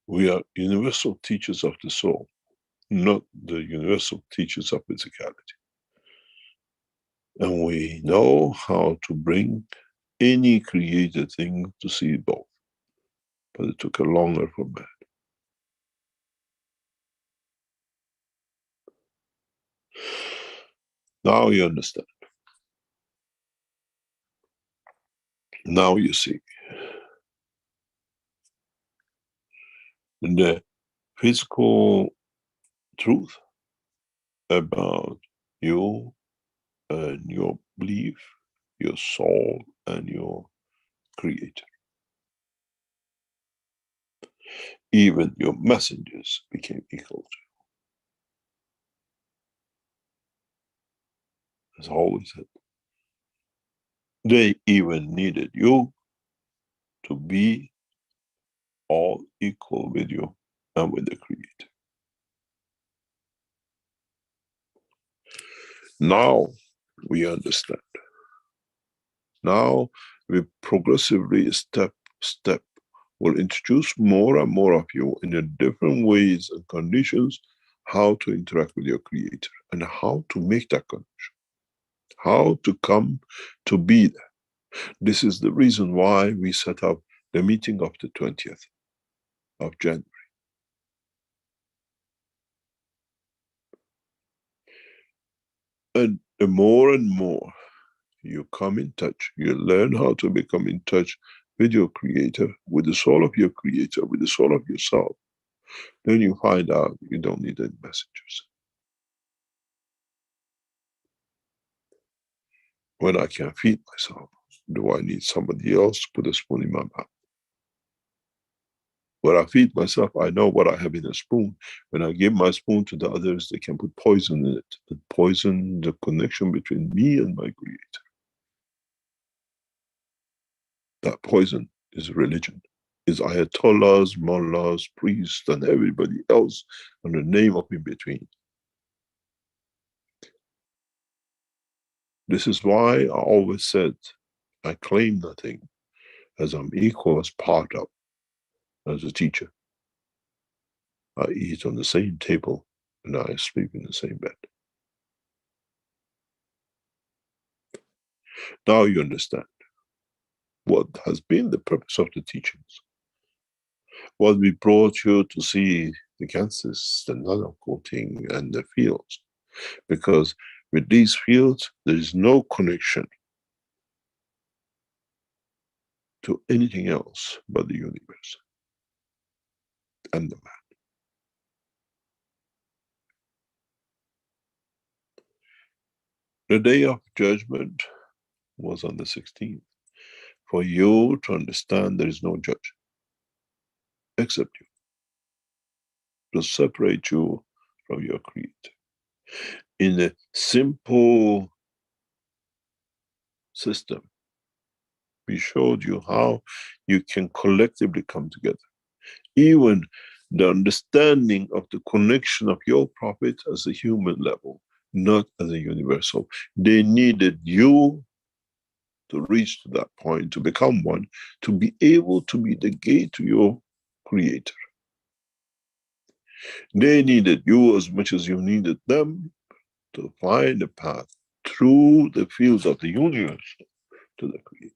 We are universal teachers of the soul, not the universal teachers of physicality. And we know how to bring any created thing to see both. But it took a longer for man. Now you understand. Now you see. And the physical truth about you and your belief, your soul and your creator. Even your messengers became equal to you. As I always said, they even needed you to be all equal with you and with the creator. Now we understand. Now we progressively, step will introduce more and more of you in the different ways and conditions how to interact with your creator and how to make that connection, how to come to be there. This is the reason why we set up the meeting of the 20th of January. And the more and more you come in touch, you learn how to become in touch with your creator, with the soul of your creator, with the soul of yourself, then you find out you don't need any messengers. When I can feed myself, do I need somebody else to put a spoon in my mouth? When I feed myself, I know what I have in a spoon. When I give my spoon to the others, they can put poison in it and poison the connection between me and my creator. That poison is religion, is ayatollahs, mullahs, priests, and everybody else on the name of in between. This is why I always said, I claim nothing, as I'm equal as part of, as a teacher. I eat on the same table and I sleep in the same bed. Now you understand what has been the purpose of the teachings. What we brought you to see the cancers, the nano-coating and the fields. Because with these fields, there is no connection to anything else but the universe and the man. The day of judgment was on the 16th. For you to understand there is no judge except you, to separate you from your creator. In a simple system, we showed you how you can collectively come together. Even the understanding of the connection of your prophet as a human level, not as a universal. They needed you to reach to that point, to become one, to be able to be the gate to your creator. They needed you as much as you needed them to find a path through the fields of the universe to the creator.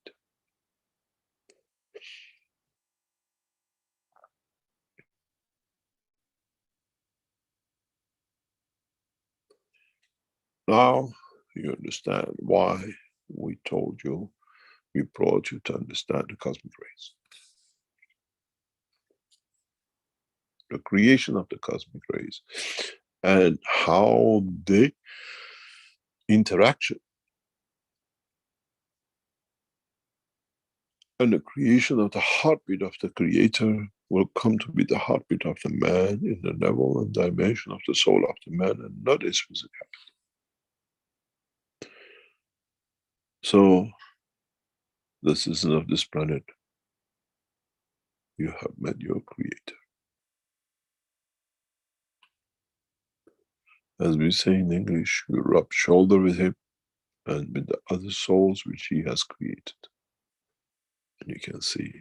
Now you understand why we told you We brought you to understand the cosmic rays. The creation of the cosmic rays and how they interaction and the creation of the heartbeat of the Creator will come to be the heartbeat of the man in the level and dimension of the soul of the man and not his physicality. So, the citizens of this planet, you have met your Creator. As we say in English, you rub shoulder with him and with the other souls which he has created. And you can see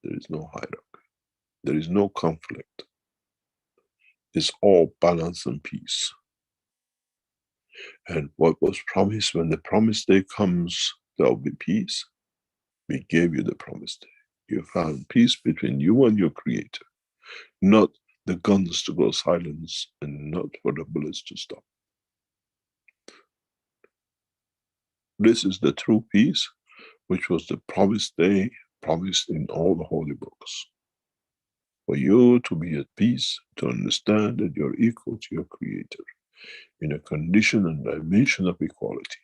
there is no hierarchy. There is no conflict. It's all balance and peace. And what was promised, when the promised day comes, there will be peace. We gave you the promised day. You found peace between you and your Creator, not the guns to go silence and not for the bullets to stop. This is the true peace, which was the promised day, promised in all the holy books. For you to be at peace, to understand that you're equal to your Creator, in a condition and dimension of equality.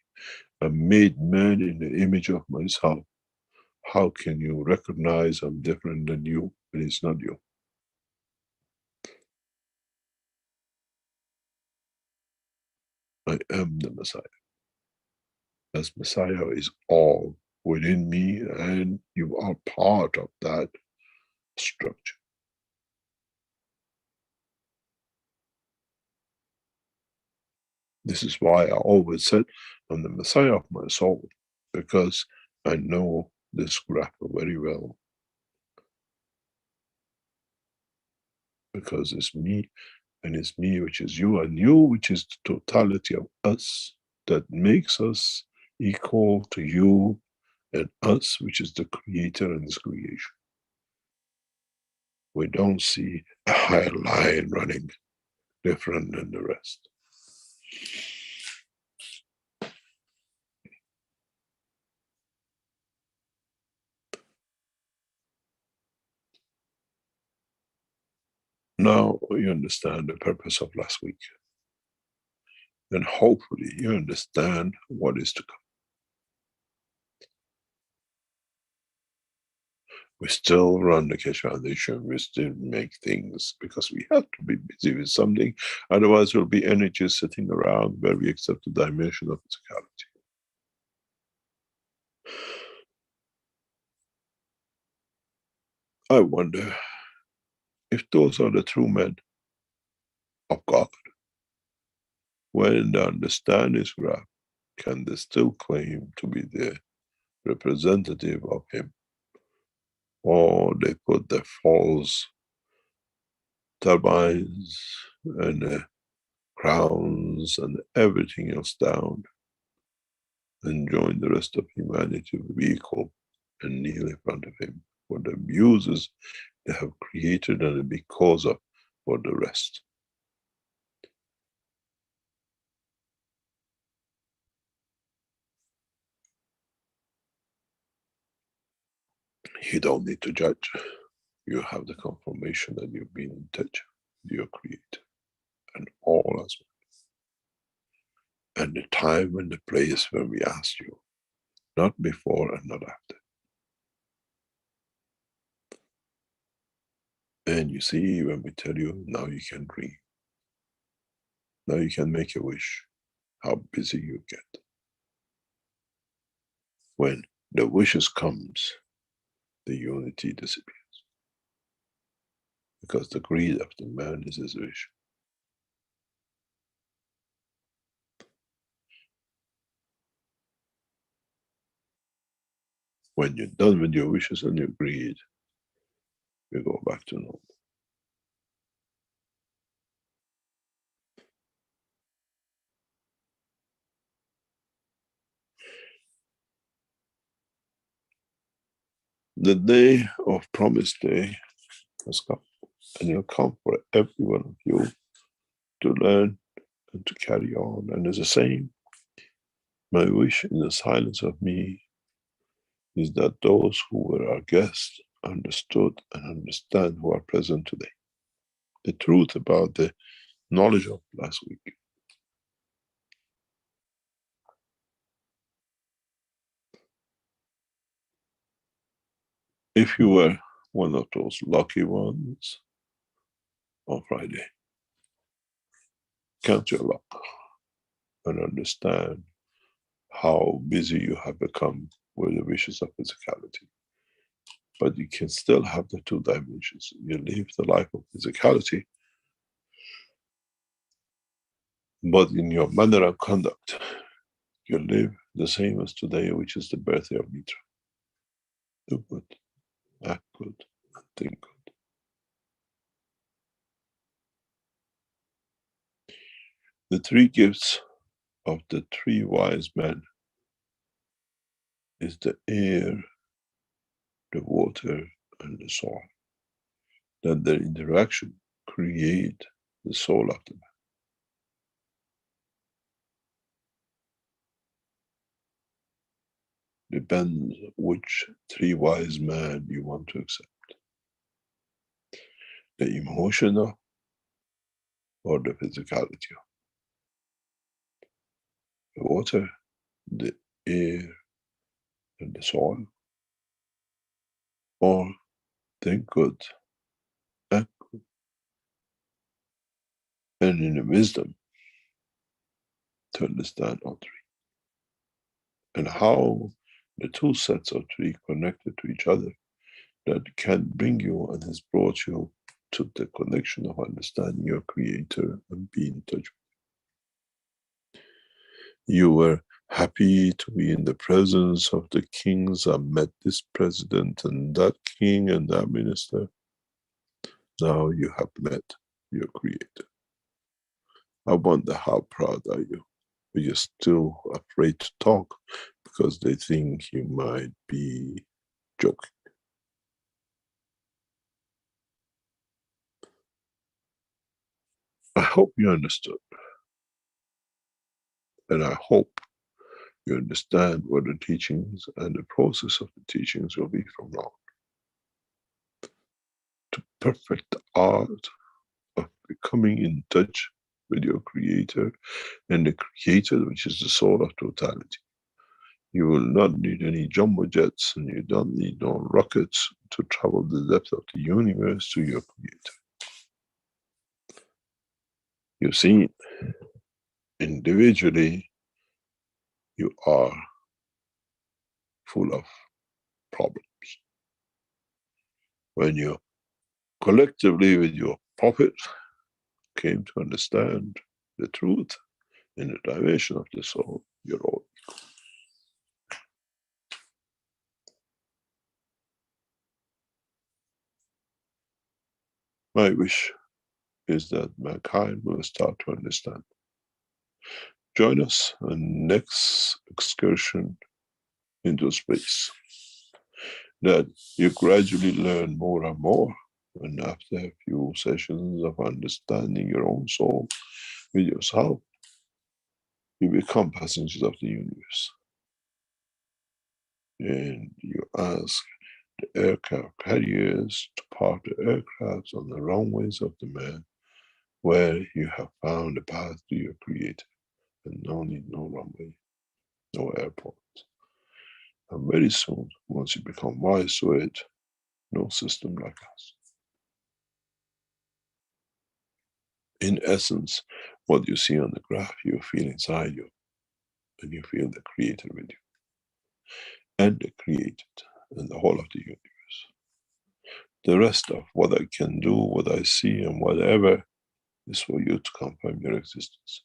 I'm made man in the image of myself. How can you recognize I'm different than you when it's not you? I am the Messiah. As Messiah is all within me and you are part of that structure. This is why I always said I'm the Messiah of my soul, because I know this graph very well. Because it's me, and it's me which is you, and you which is the totality of us that makes us equal to you, and us which is the Creator and His creation. We don't see a higher line running different than the rest. Now you understand the purpose of last week. And hopefully you understand what is to come. We still run the Keshe Foundation, we still make things because we have to be busy with something, otherwise there will be energy sitting around where we accept the dimension of physicality. I wonder if those are the true men of God. When they understand His graph, can they still claim to be the representative of Him? Or they put the false turbines and crowns and everything else down and join the rest of humanity to be equal and kneel in front of Him for the abuses they have created and a big cause of for the rest. You don't need to judge. You have the confirmation that you've been in touch with your Creator and all as well. And the time and the place when we asked you, not before and not after. And you see, when we tell you, now you can dream. Now you can make a wish, how busy you get. When the wishes comes, the unity disappears. Because the greed of the man is his wish. When you're done with your wishes and your greed, you go back to normal. The day of promised day has come, and it'll come for every one of you to learn and to carry on. And it's the same. My wish in the silence of me is that those who were our guests understood and understand who are present today. The truth about the knowledge of last week. If you were one of those lucky ones on Friday, count your luck and understand how busy you have become with the wishes of physicality. But you can still have the two dimensions. You live the life of physicality, but in your manner of conduct, you live the same as today, which is the birthday of Mitra. Do good, act good, and think good. The three gifts of the three wise men is the air, the water, and the soil. That their interaction create the soul of the man. Depends which three wise men you want to accept. The emotional or the physicality. The water, the air, and the soil. Or think good, act good. And in the wisdom to understand all three. And how the two sets of three connected to each other that can bring you and has brought you to the connection of understanding your creator and be in touch. You were happy to be in the presence of the kings. I met this president and that king and that minister. Now you have met your creator. I wonder how proud are you? But you're still afraid to talk because they think you might be joking. I hope you understood. And I hope you understand what the teachings and the process of the teachings will be from now on. To perfect the art of becoming in touch with your creator and the creator, which is the soul of totality. You will not need any jumbo jets and you don't need no rockets to travel the depth of the universe to your creator. You see, individually, you are full of problems. When you collectively with your prophet came to understand the truth in the dimension of the soul, you're all equal. My wish is that mankind will start to understand. Join us on next excursion into space. That you gradually learn more and more, and after a few sessions of understanding your own soul with yourself, you become passengers of the universe. And you ask the aircraft carriers to park the aircrafts on the runways of the man where you have found the path to your creator, and no need no runway, no airport. And very soon, once you become wise to it, no system like us. In essence, what you see on the graph, you feel inside you, and you feel the creator with you, and the created, and the whole of the universe. The rest of what I can do, what I see, and whatever is for you to confirm your existence.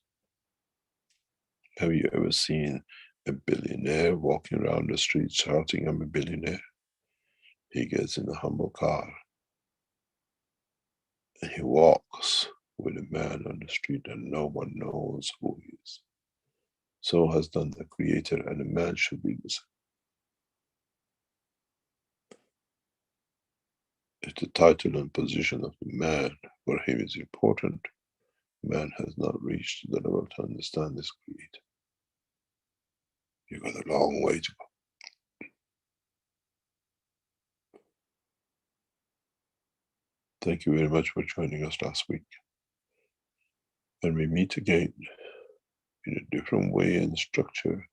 Have you ever seen a billionaire walking around the street shouting, "I'm a billionaire"? He gets in a humble car and he walks with a man on the street and no one knows who he is. So has done the creator, and a man should be the same. If the title and position of the man for him is important, man has not reached the level to understand this creator. You got a long way to go. Thank you very much for joining us last week. And we meet again in a different way and structure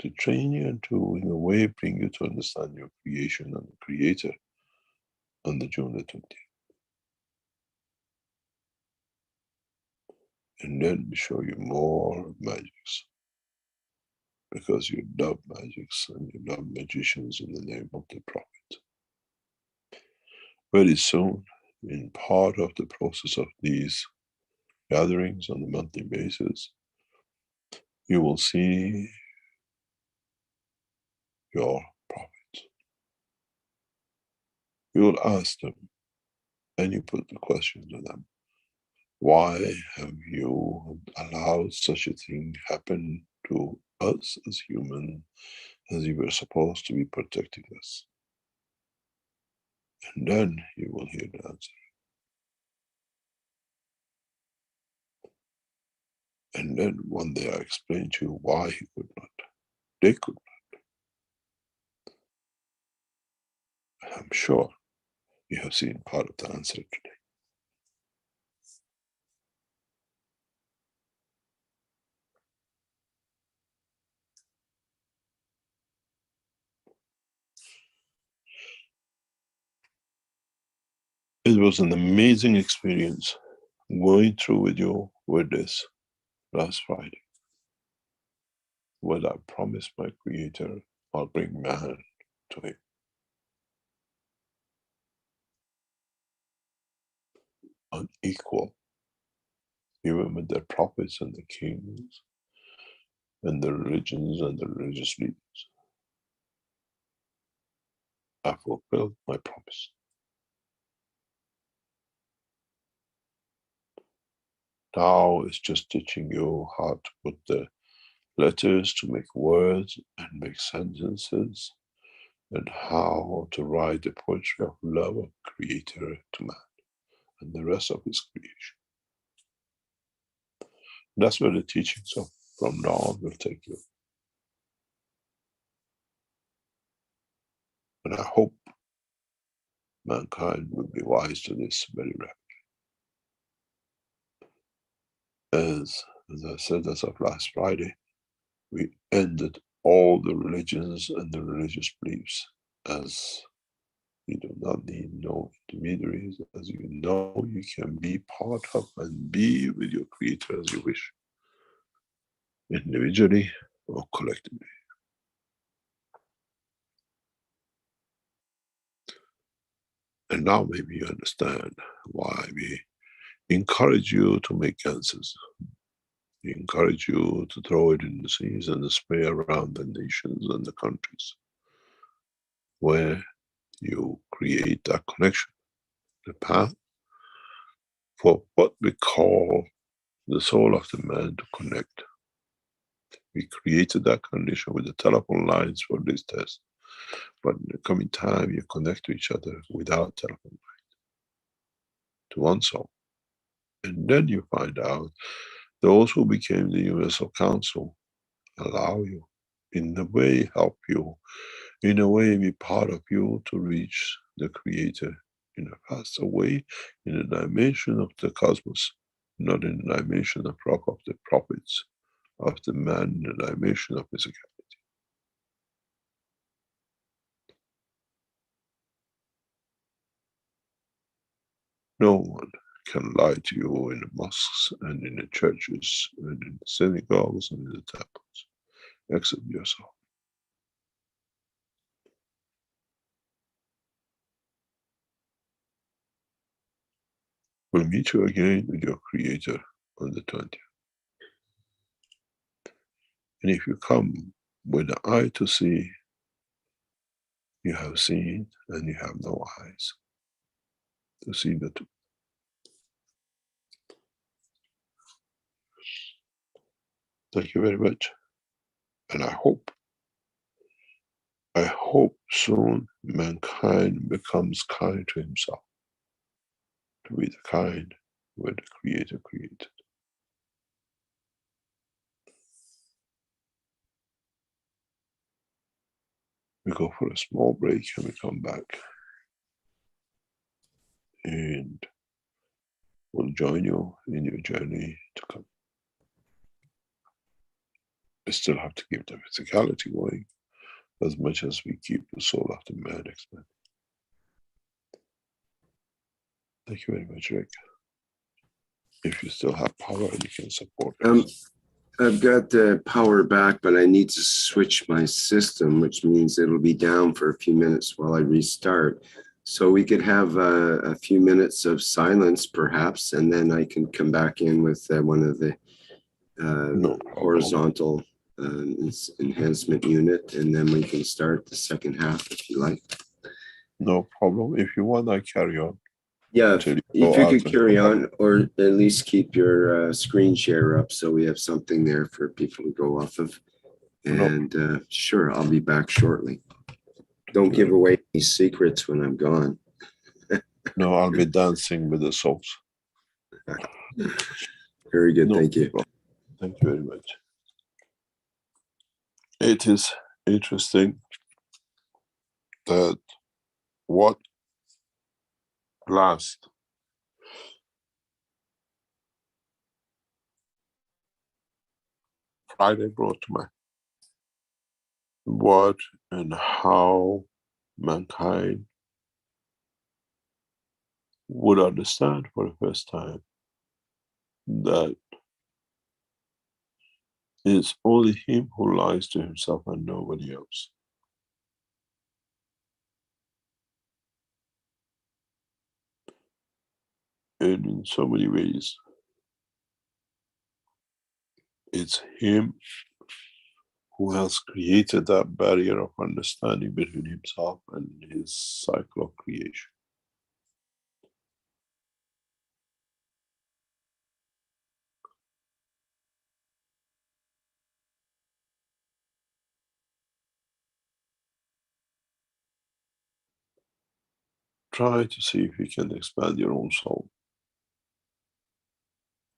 to train you and to, in a way, bring you to understand your creation and the Creator on the June the 20th. And then we show you more magics, because you love magics and you love magicians in the name of the Prophet. Very soon, in part of the process of these gatherings on a monthly basis, you will see your Prophet. You will ask them, and you put the question to them: why have you allowed such a thing happen to us as humans, as you were supposed to be protecting us? And then you will hear the answer. And then one day I explain to you why he could not. They could not. And I'm sure you have seen part of the answer today. It was an amazing experience going through with you with this last Friday. What I promised my Creator, I'll bring man to him. Unequal, even with the prophets and the kings and the religions and the religious leaders. I fulfilled my promise. Tao is just teaching you how to put the letters to make words and make sentences, and how to write the poetry of love of Creator to man and the rest of his creation. That's where the teachings of from now on will take you. And I hope mankind will be wise to this very rapidly. As I said, as of last Friday, we ended all the religions and the religious beliefs, as you do not need no intermediaries. As you know, you can be part of and be with your Creator as you wish, individually or collectively. And now maybe you understand why we encourage you to make answers. We encourage you to throw it in the seas and spray around the nations and the countries where you create that connection, the path for what we call the soul of the man to connect. We created that condition with the telephone lines for this test, but in the coming time you connect to each other without telephone line, to one soul. And then you find out those who became the Universal Council allow you, in a way help you, in a way be part of you to reach the Creator in a faster way, in a dimension of the cosmos, not in the dimension of the prophets, of the man, in the dimension of physicality. No one can lie to you in the mosques and in the churches and in the synagogues and in the temples, except yourself. We'll meet you again with your Creator on the 20th. And if you come with the eye to see, you have seen and you have no eyes to see the truth. Thank you very much. And I hope soon mankind becomes kind to himself, to be the kind where the Creator created. We go for a small break and we come back. And join you in your journey to come. We still have to keep the physicality going as much as we keep the soul of the man expanding. Thank you very much, Rick. If you still have power, you can support us. I've got the power back, but I need to switch my system, which means it'll be down for a few minutes while I restart. So we could have a few minutes of silence, perhaps, and then I can come back in with one of the No horizontal enhancement unit, and then we can start the second half if you like. No problem. If you want, I carry on. Yeah, Till if go you out could and carry come on, back. or at least keep your screen share up so we have something there for people to go off of. No. And sure, I'll be back shortly. Don't give Good. away any secrets when I'm gone. No, I'll be dancing with the souls. Very good, No thank you. problem. Thank you very much. It is interesting that what last Friday brought to mind what and how mankind would understand for the first time that it's only him who lies to himself and nobody else. And in so many ways, it's him who has created that barrier of understanding between himself and his cycle of creation. Try to see if you can expand your own soul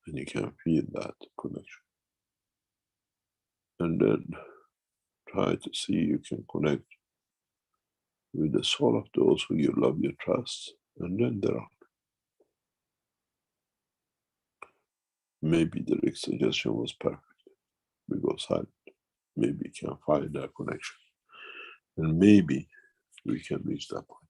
and you can feel that connection. And then try to see you can connect with the soul of those who you love, you trust, and then there are. Maybe the Rick suggestion was perfect. We go silent. Maybe you can find that connection. And maybe we can reach that point.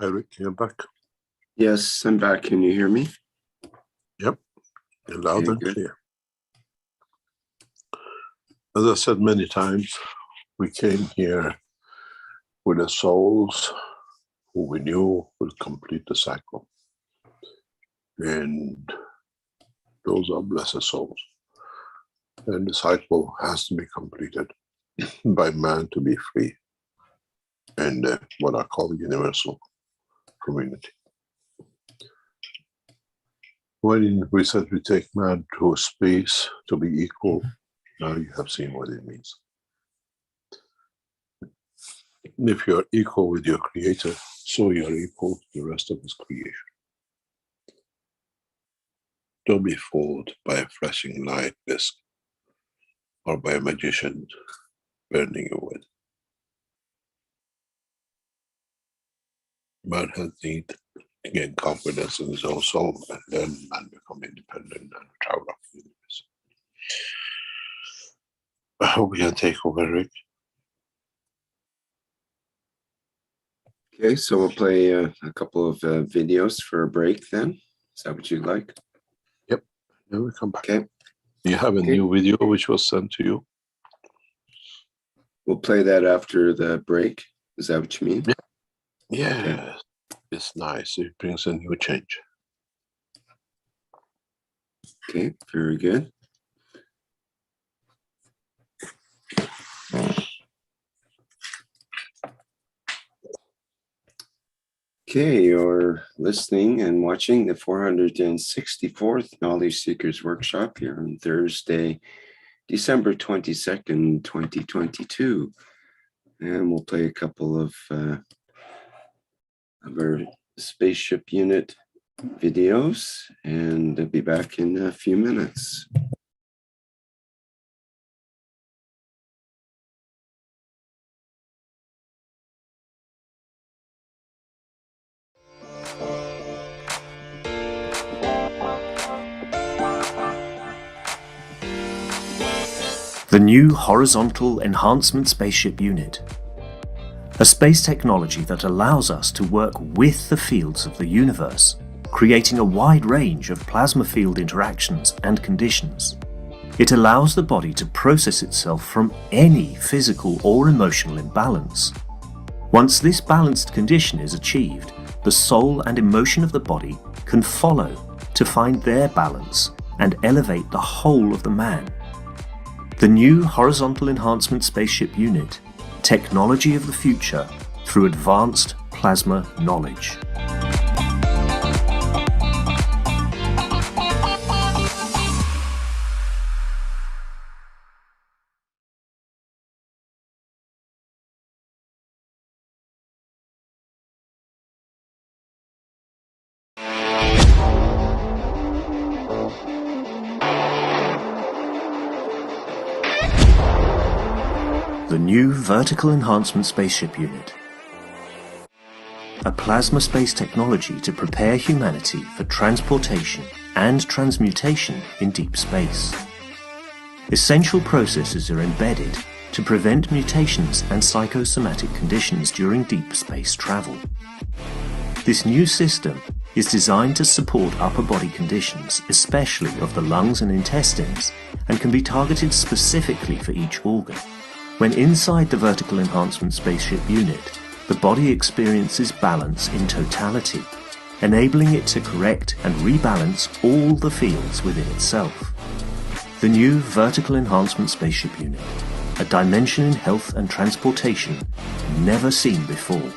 Eric, you're back. Yes, I'm back. Can you hear me? Yep, you're loud Okay, and good. clear. As I said many times, we came here with the souls who we knew would complete the cycle. And those are blessed souls. And the cycle has to be completed by man to be free. And what I call universal community. When we said we take man to space to be equal, now you have seen what it means. If you're equal with your creator, so you're equal to the rest of his creation. Don't be fooled by a flashing light disk or by a magician burning you with. Man has need to gain confidence in his own soul and then man become independent and travel up the universe. I hope we can take over, Rick. Okay, so we'll play a couple of videos for a break then. Is that what you'd like? Yep, then we come back. Okay. You have a new video which was sent to you? We'll play that after the break. Is that what you mean? Yeah. Yes, Okay. It's nice. It brings a new change. Okay, very good. Okay, you're listening and watching the 464th Knowledge Seekers Workshop here on Thursday, December 22nd, 2022. And we'll play a couple of our spaceship unit videos, and I'll be back in a few minutes. The new Horizontal Enhancement Spaceship Unit. A space technology that allows us to work with the fields of the universe, creating a wide range of plasma field interactions and conditions. It allows the body to process itself from any physical or emotional imbalance. Once this balanced condition is achieved, the soul and emotion of the body can follow to find their balance and elevate the whole of the man. The new Horizontal Enhancement Spaceship Unit, technology of the future through advanced plasma knowledge. The new Vertical Enhancement Spaceship Unit. A plasma space technology to prepare humanity for transportation and transmutation in deep space. Essential processes are embedded to prevent mutations and psychosomatic conditions during deep space travel. This new system is designed to support upper body conditions, especially of the lungs and intestines, and can be targeted specifically for each organ. When inside the Vertical Enhancement Spaceship Unit, the body experiences balance in totality, enabling it to correct and rebalance all the fields within itself. The new Vertical Enhancement Spaceship Unit, a dimension in health and transportation never seen before.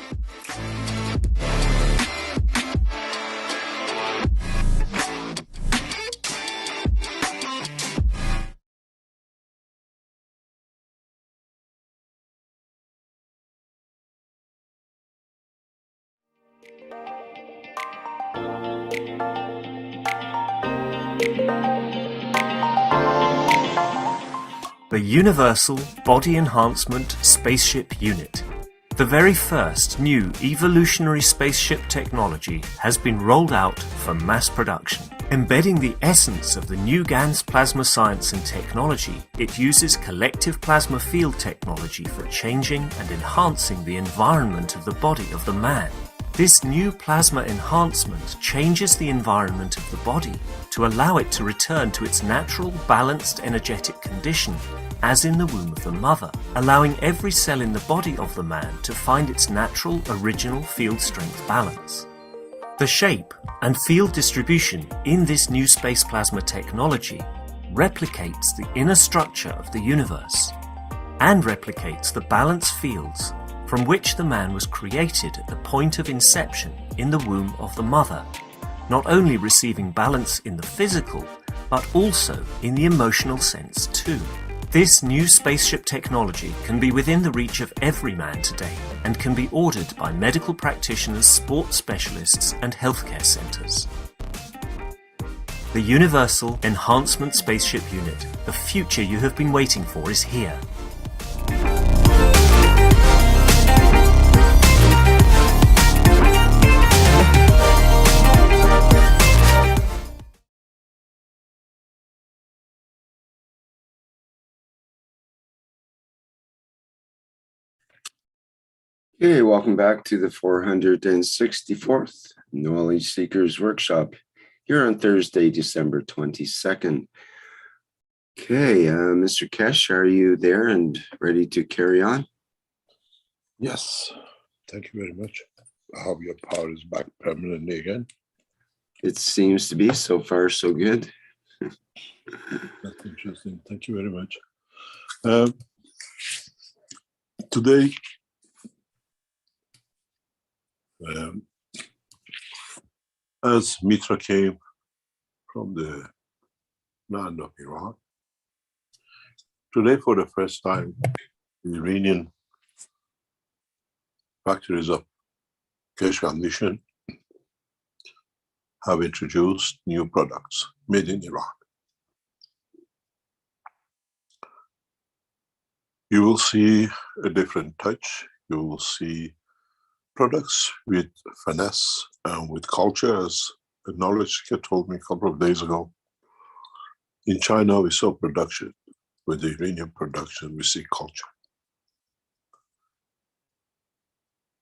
The Universal Body Enhancement Spaceship Unit. The very first new evolutionary spaceship technology has been rolled out for mass production. Embedding the essence of the new GANS plasma science and technology, it uses collective plasma field technology for changing and enhancing the environment of the body of the man. This new plasma enhancement changes the environment of the body to allow it to return to its natural, balanced, energetic condition, as in the womb of the mother, allowing every cell in the body of the man to find its natural, original field strength balance. The shape and field distribution in this new space plasma technology replicates the inner structure of the universe and replicates the balance fields from which the man was created at the point of inception in the womb of the mother, not only receiving balance in the physical, but also in the emotional sense too. This new spaceship technology can be within the reach of every man today and can be ordered by medical practitioners, sports specialists, and healthcare centers. The Universal Enhancement Spaceship Unit, the future you have been waiting for, is here. Okay, welcome back to the 464th Knowledge Seekers Workshop here on Thursday, December 22nd. Okay, Mr. Kesh, are you there and ready to carry on? Yes, thank you very much. I hope your power is back permanently again. It seems to be. So far, so good. That's interesting. Thank you very much. Today, as Mitra came from the land of Iran, today for the first time, the Iranian factories of Keshvan Mission have introduced new products made in Iran. You will see a different touch. You will see products with finesse and with culture, as a knowledge seeker told me a couple of days ago. In China, we saw production. With the Iranian production, we see culture.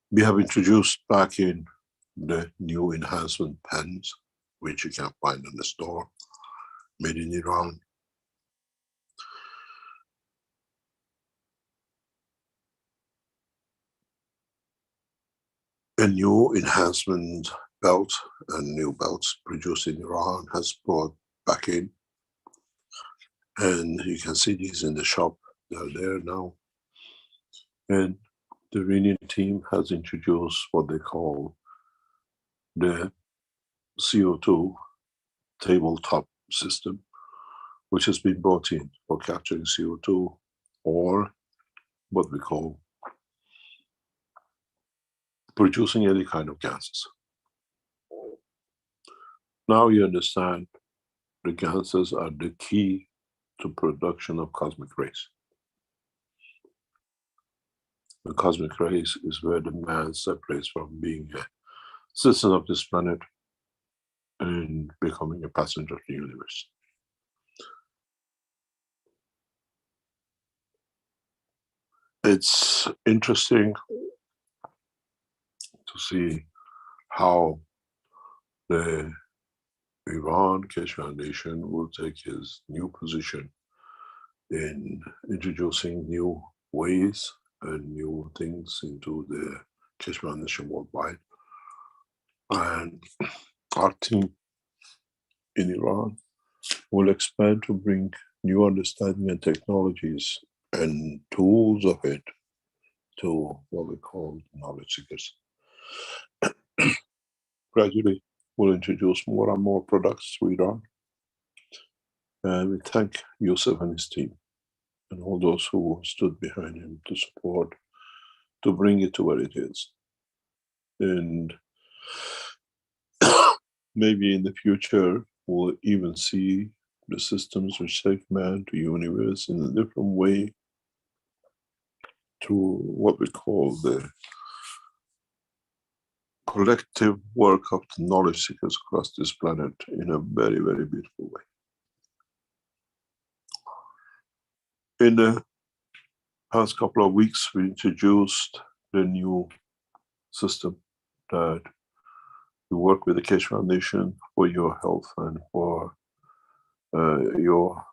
We have introduced back in the new enhancement pens, which you can find in the store, made in Iran. A new enhancement belt and new belts produced in Iran has brought back in. And you can see these in the shop. They're there now. And the Iranian team has introduced what they call the CO2 tabletop system, which has been brought in for capturing CO2, or what we call producing any kind of gases. Now you understand the gases are the key to production of cosmic rays. The cosmic rays is where the man separates from being a citizen of this planet and becoming a passenger of the universe. It's interesting to see how the Iran Keshe Foundation will take his new position in introducing new ways and new things into the Keshe Foundation worldwide. And our team in Iran will expand to bring new understanding and technologies and tools of it to what we call knowledge seekers. Gradually, we'll introduce more and more products to Iran. And we thank Yusuf and his team and all those who stood behind him to support, to bring it to where it is. And maybe in the future, we'll even see the systems which take man to universe in a different way, to what we call the collective work of the knowledge seekers across this planet in a very, very beautiful way. In the past couple of weeks, we introduced the new system that you work with the Keshe Foundation for your health and for your,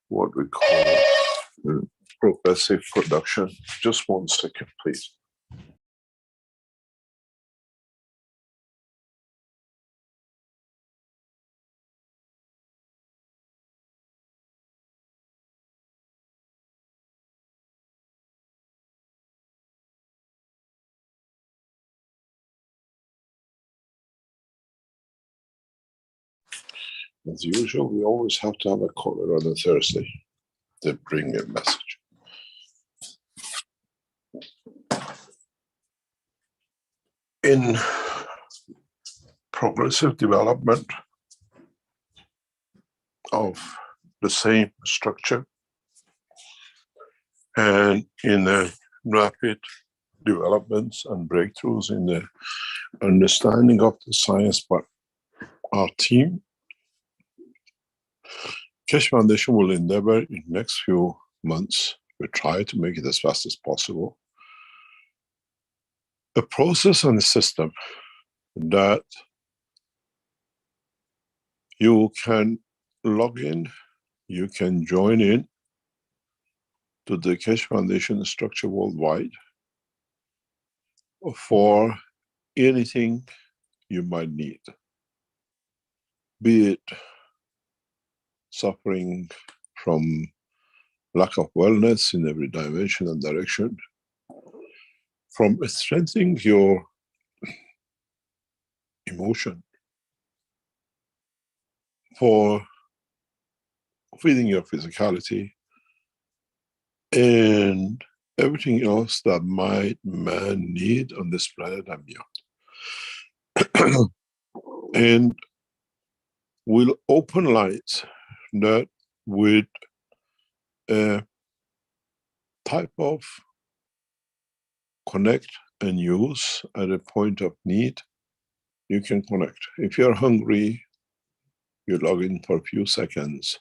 what we call progressive production. Just 1 second, please. As usual, we always have to have a caller on a Thursday to bring a message. In progressive development of the same structure and in the rapid developments and breakthroughs in the understanding of the science by our team, Keshe Foundation will endeavor in the next few months, we try to make it as fast as possible, a process and a system that you can log in, you can join in to the Keshe Foundation structure worldwide for anything you might need, be it suffering from lack of wellness in every dimension and direction, from strengthening your emotion, for feeding your physicality, and everything else that might man need on this planet and beyond. And we'll open lines that with a type of connect and use at a point of need, you can connect. If you're hungry, you log in for a few seconds.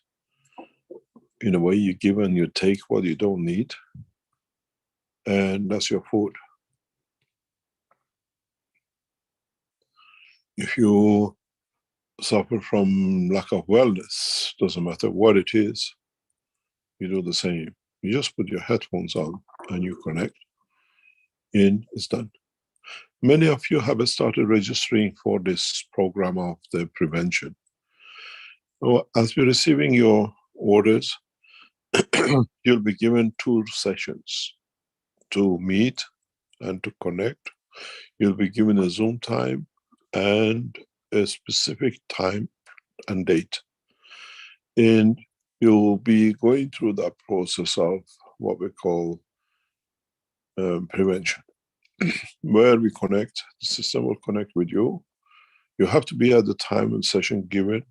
In a way, you give and you take what you don't need, and that's your food. If you suffer from lack of wellness, doesn't matter what it is, you do the same. You just put your headphones on and you connect, and it's done. Many of you have started registering for this program of the prevention. So as you're receiving your orders, you'll be given 2 sessions to meet and to connect. You'll be given a Zoom time and a specific time and date. And you'll be going through that process of what we call prevention, where we connect, the system will connect with you. You have to be at the time and session given,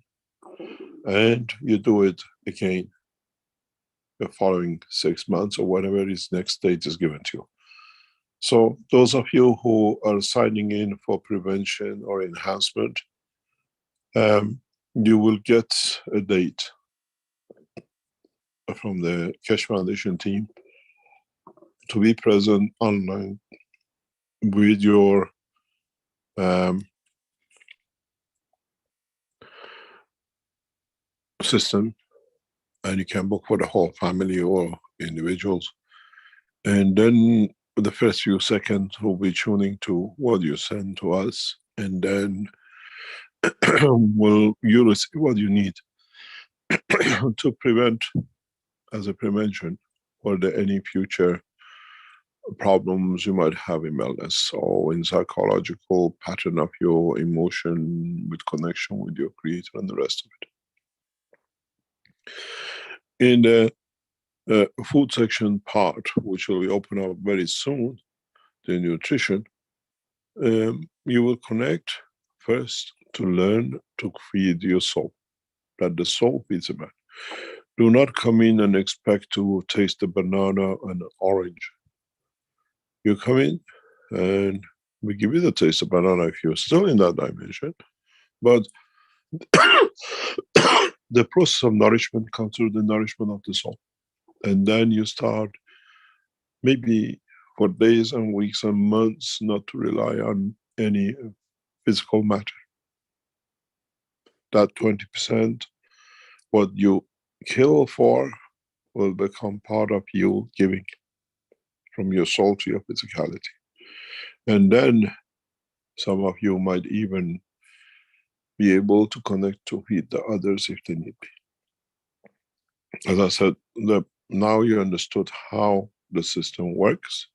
and you do it again the following 6 months or whatever is next date is given to you. So those of you who are signing in for prevention or enhancement, you will get a date from the Keshe Foundation team to be present online with your system, and you can book for the whole family or individuals. And then the first few seconds will be tuning to what you send to us, and then you'll receive what you need to prevent, as a prevention, for any future problems you might have in wellness or in psychological pattern of your emotion with connection with your creator and the rest of it. In the food section part, which will open up very soon, the nutrition, you will connect first to learn to feed your soul, that the soul feeds the man. Do not come in and expect to taste the banana and orange. You come in and we give you the taste of banana if you're still in that dimension, but the process of nourishment comes through the nourishment of the soul. And then you start, maybe for days and weeks and months, not to rely on any physical matter. That 20%, what you kill for, will become part of you giving from your soul to your physicality. And then some of you might even be able to connect to feed the others if they need be. As I said, now you understood how the system works.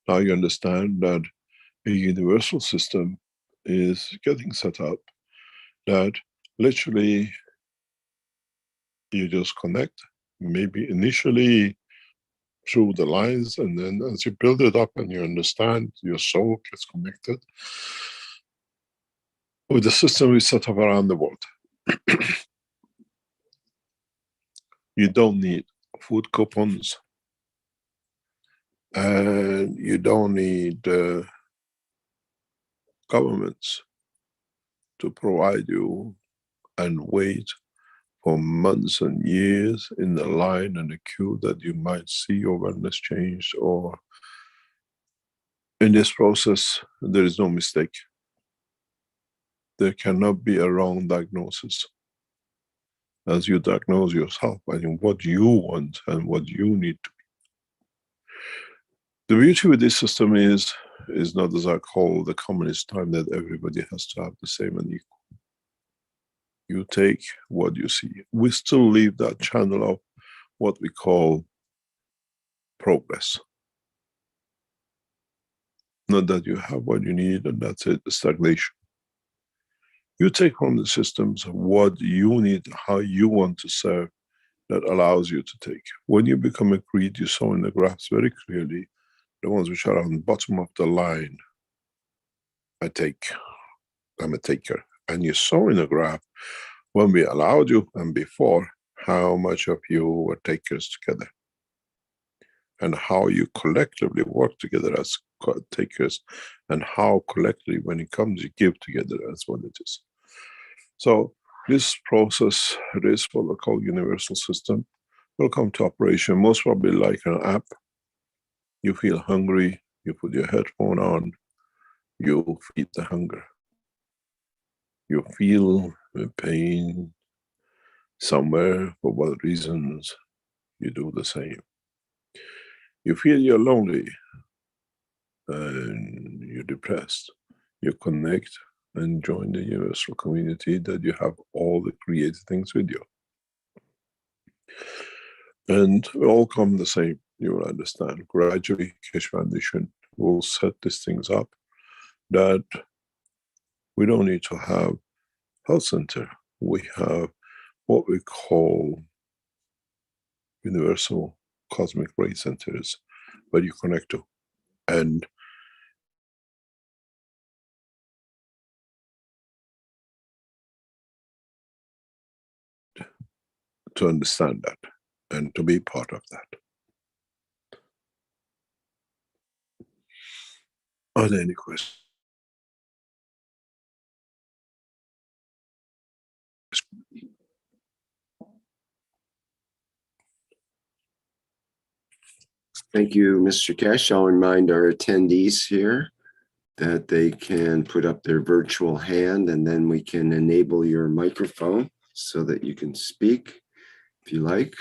Now you understand that a universal system is getting set up, that literally you just connect, maybe initially through the lines, and then as you build it up and you understand, your soul gets connected with the system we set up around the world. You don't need food coupons, and you don't need governments to provide you and wait for months and years in the line and the queue that you might see your wellness changed. Or in this process, there is no mistake. There cannot be a wrong diagnosis. As you diagnose yourself, I think what you want and what you need to be. The beauty with this system is not, as I call the communist time, that everybody has to have the same and equal. You take what you see. We still leave that channel of what we call progress. Not that you have what you need and that's it, stagnation. You take from the systems what you need, how you want to serve, that allows you to take. When you become a creed, you saw in the graphs very clearly, the ones which are on the bottom of the line, I take, I'm a taker. And you saw in the graph, when we allowed you and before, how much of you were takers together. And how you collectively work together as takers, and how collectively, when it comes, you give together as what it is. So this process, this what we call universal system, will come to operation most probably like an app. You feel hungry, you put your headphone on, you feed the hunger. You feel pain somewhere, for what reasons, you do the same. You feel you're lonely and you're depressed. You connect and join the universal community that you have all the created things with you. And we all come the same, you will understand. Gradually, Keshe Foundation will set these things up, that we don't need to have health center. We have what we call universal cosmic ray centers, where you connect to. And to understand that and to be part of that. Are there any questions? Thank you, Mr. Keshe. I'll remind our attendees here that they can put up their virtual hand, and then we can enable your microphone so that you can speak if you like.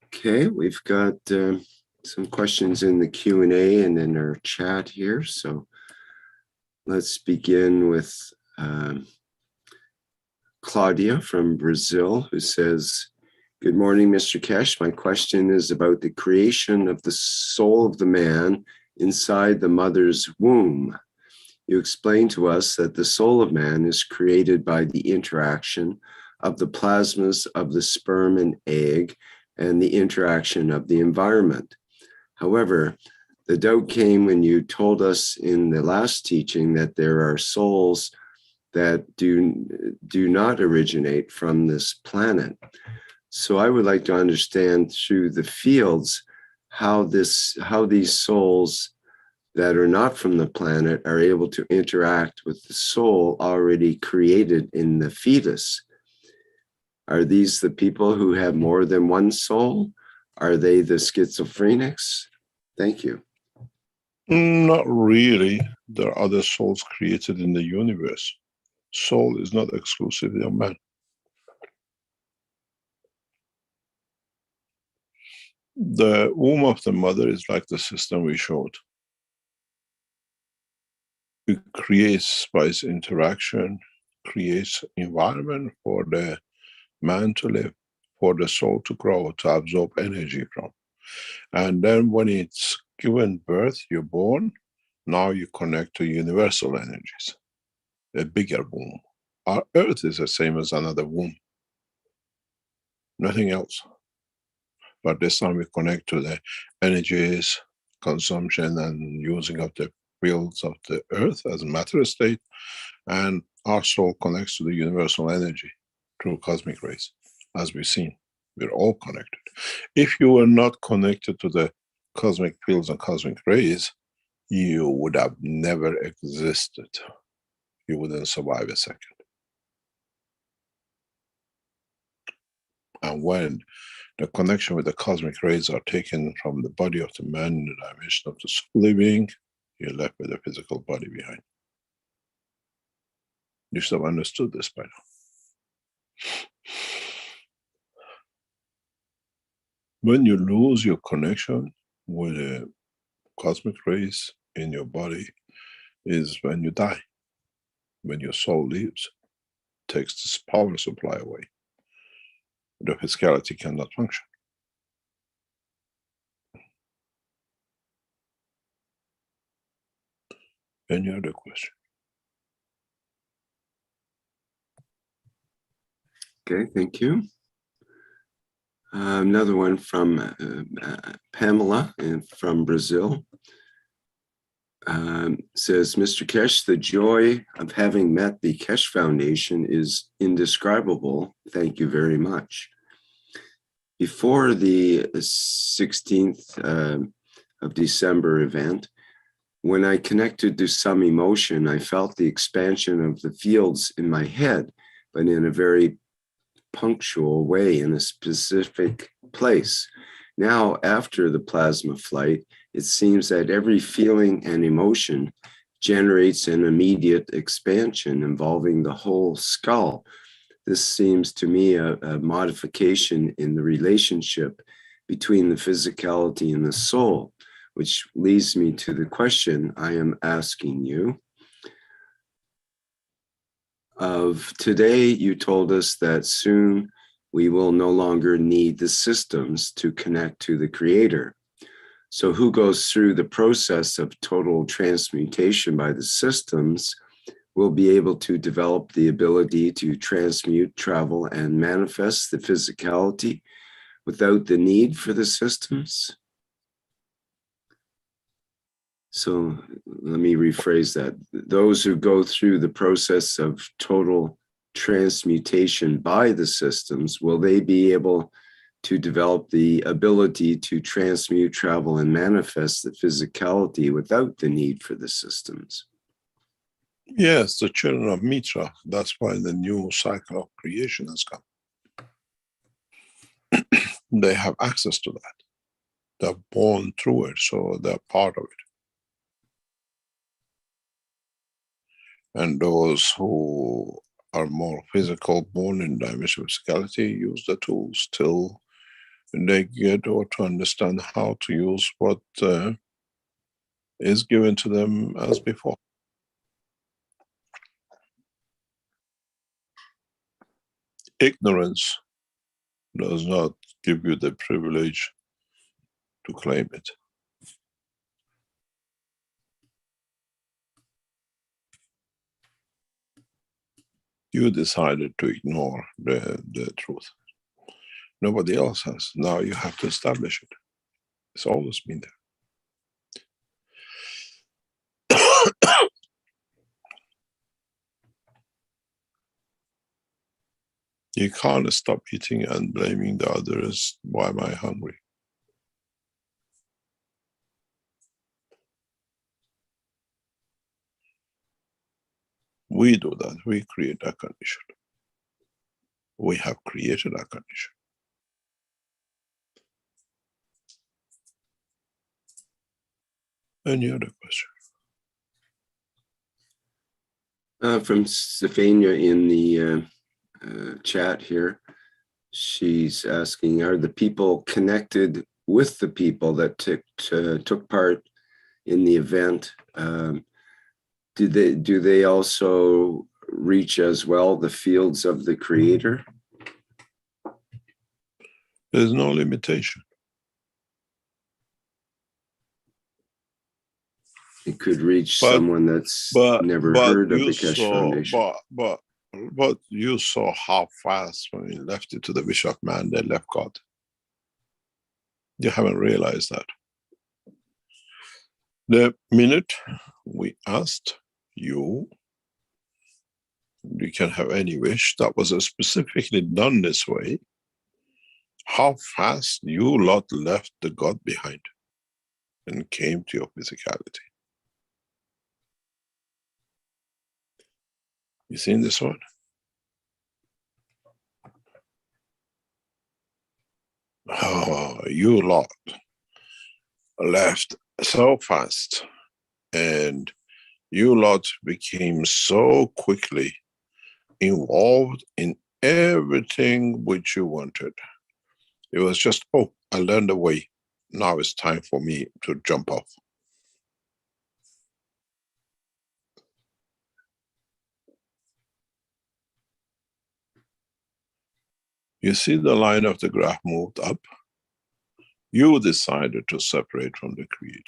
Okay, we've got some questions in the Q&A and in our chat here. So let's begin with Claudia from Brazil, who says, "Good morning, Mr. Keshe. My question is about the creation of the soul of the man inside the mother's womb. You explained to us that the soul of man is created by the interaction of the plasmas of the sperm and egg and the interaction of the environment. However, the doubt came when you told us in the last teaching that there are souls that do not originate from this planet. So I would like to understand through the fields how these souls that are not from the planet are able to interact with the soul already created in the fetus. Are these the people who have more than one soul? Are they the schizophrenics? Thank you." Not really. There are other souls created in the universe. Soul is not exclusively of man. The womb of the mother is like the system we showed. It creates, by its interaction, creates environment for the man to live, for the soul to grow, to absorb energy from. And then when it's given birth, you're born, now you connect to universal energies, a bigger womb. Our earth is the same as another womb, nothing else. But this time we connect to the energies, consumption and using of the fields of the earth as a matter state, and our soul connects to the universal energy through cosmic rays, as we've seen. We're all connected. If you were not connected to the cosmic fields and cosmic rays, you would have never existed. You wouldn't survive a second. And when the connection with the cosmic rays are taken from the body of the man in the dimension of the soul living, you're left with a physical body behind. You should have understood this by now. When you lose your connection with the cosmic rays in your body is when you die, when your soul leaves, takes this power supply away. The physicality cannot function. Any other question? Okay, thank you. Another one from Pamela from Brazil. Says, Mr. Keshe, the joy of having met the Keshe Foundation is indescribable. Thank you very much. Before the 16th of December event, when I connected to some emotion, I felt the expansion of the fields in my head, but in a very punctual way in a specific place. Now, after the plasma flight, it seems that every feeling and emotion generates an immediate expansion involving the whole skull. This seems to me a modification in the relationship between the physicality and the soul, which leads me to the question I am asking you. Of today, you told us that soon we will no longer need the systems to connect to the Creator. So who goes through the process of total transmutation by the systems will be able to develop the ability to transmute, travel, and manifest the physicality without the need for the systems? So let me rephrase that. Those who go through the process of total transmutation by the systems, will they be able to develop the ability to transmute, travel, and manifest the physicality without the need for the systems? Yes, the children of Mitra. That's why the new cycle of creation has come. They have access to that. They're born through it, so they're part of it. And those who are more physical, born in dimension of physicality, use the tools till they get or to understand how to use what is given to them as before. Ignorance does not give you the privilege to claim it. You decided to ignore the truth. Nobody else has. Now you have to establish it. It's always been there. You can't stop eating and blaming the others. Why am I hungry? We do that. We create that condition. We have created that condition. Any other question? From Stephania in the chat here, she's asking, are the people connected with the people that took part in the event? Do they also reach as well the fields of the Creator? There's no limitation. It could reach someone that's never heard of the Keshe Foundation. But you saw how fast when we left it to the wish of man, they left God. You haven't realized that. The minute we asked you can have any wish that was specifically done this way, how fast you lot left the God behind and came to your physicality. You seen this one? Oh, you lot left so fast, and you lot became so quickly involved in everything which you wanted. It was just, oh, I learned the way. Now it's time for me to jump off. You see the line of the graph moved up? You decided to separate from the Creator,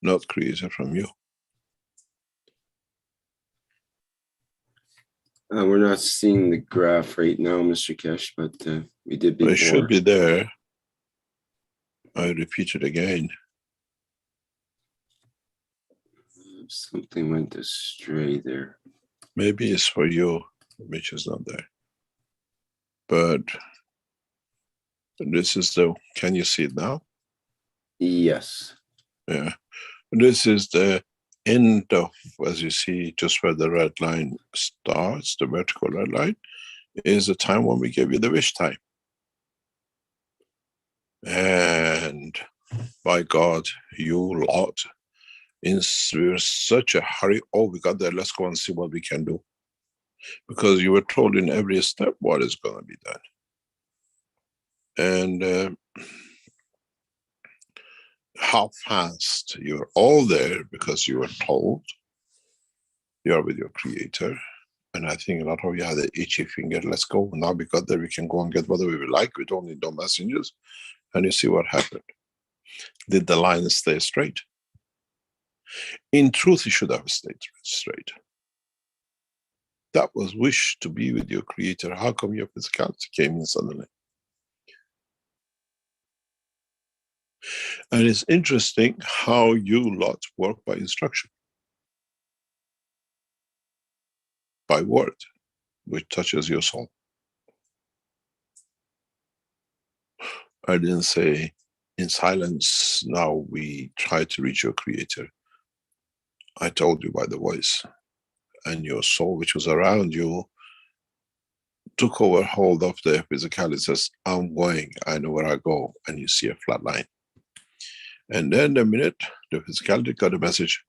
not Creator from you. We're not seeing the graph right now, Mr. Keshe, but we did before. It should be there. I repeat it again. Something went astray there. Maybe it's for you, which is not there. But this is the, can you see it now? Yes. Yeah. This is the end of, as you see, just where the red line starts, the vertical red line, is the time when we gave you the wish time. And by God, you lot, we're such a hurry. Oh, we got there, let's go and see what we can do. Because you were told in every step what is going to be done. And how fast you're all there because you were told you're with your Creator. And I think a lot of you had the itchy finger. Let's go. Now we got there, we can go and get whatever we like. We don't need no messengers. And you see what happened. Did the line stay straight? In truth, it should have stayed straight. That was wish to be with your Creator. How come your physicality came in suddenly? And it's interesting how you lot work by instruction, by word, which touches your soul. I didn't say, in silence, now we try to reach your Creator. I told you by the voice, and your soul, which was around you, took over hold of the physicality, says, I'm going, I know where I go, and you see a flat line. And then the minute the physicality got a message,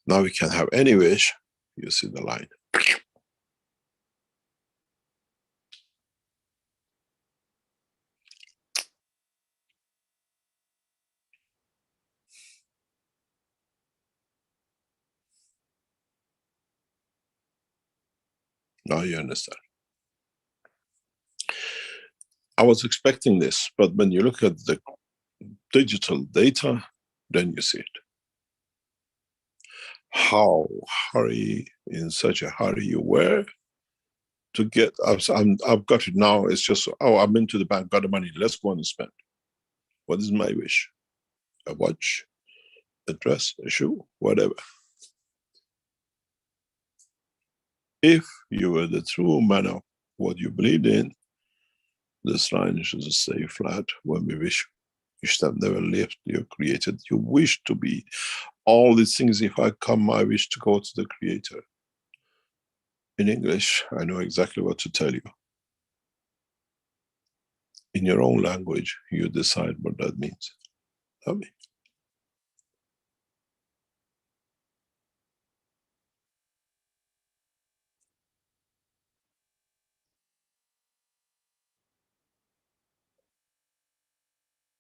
now we can have any wish, you see the line. Now you understand. I was expecting this, but when you look at the digital data, then you see it. How in such a hurry you were to get, I've got it now, it's just, oh, I'm into the bank, got the money, let's go and spend. What is my wish? A watch, a dress, a shoe, whatever. If you were the true man of what you believed in, this line should stay flat when we wish. You should have never lived, you created, you wish to be. All these things, if I come, I wish to go to the Creator. In English, I know exactly what to tell you. In your own language, you decide what that means. Tell me.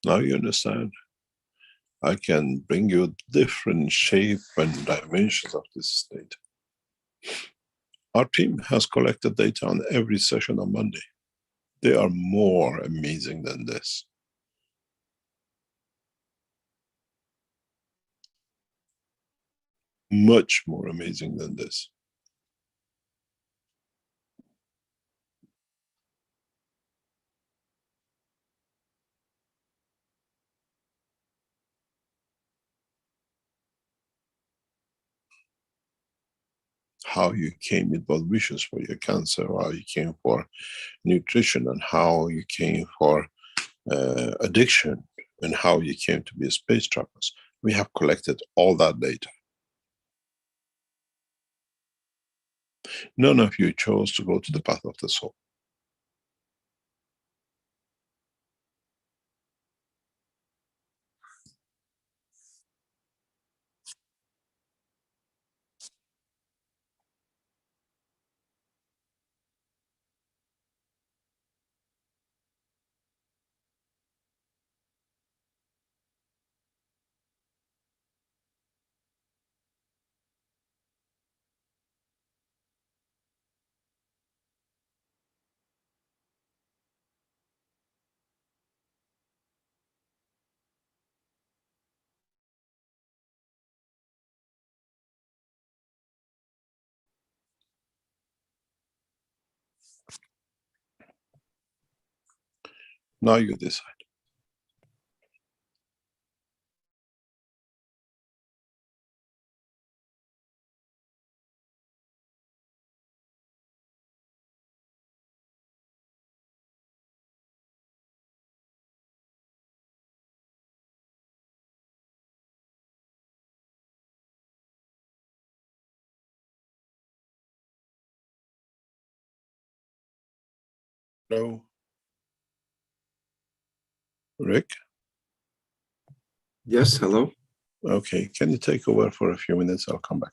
Now you understand. I can bring you different shape and dimensions of this state. Our team has collected data on every session on Monday. They are more amazing than this. Much more amazing than this. How you came with both wishes for your cancer, how you came for nutrition, and how you came for addiction, and how you came to be a space travelers. We have collected all that data. None of you chose to go to the path of the soul. Now you decide. Hello? Rick? Yes, hello? Okay, can you take over for a few minutes? I'll come back.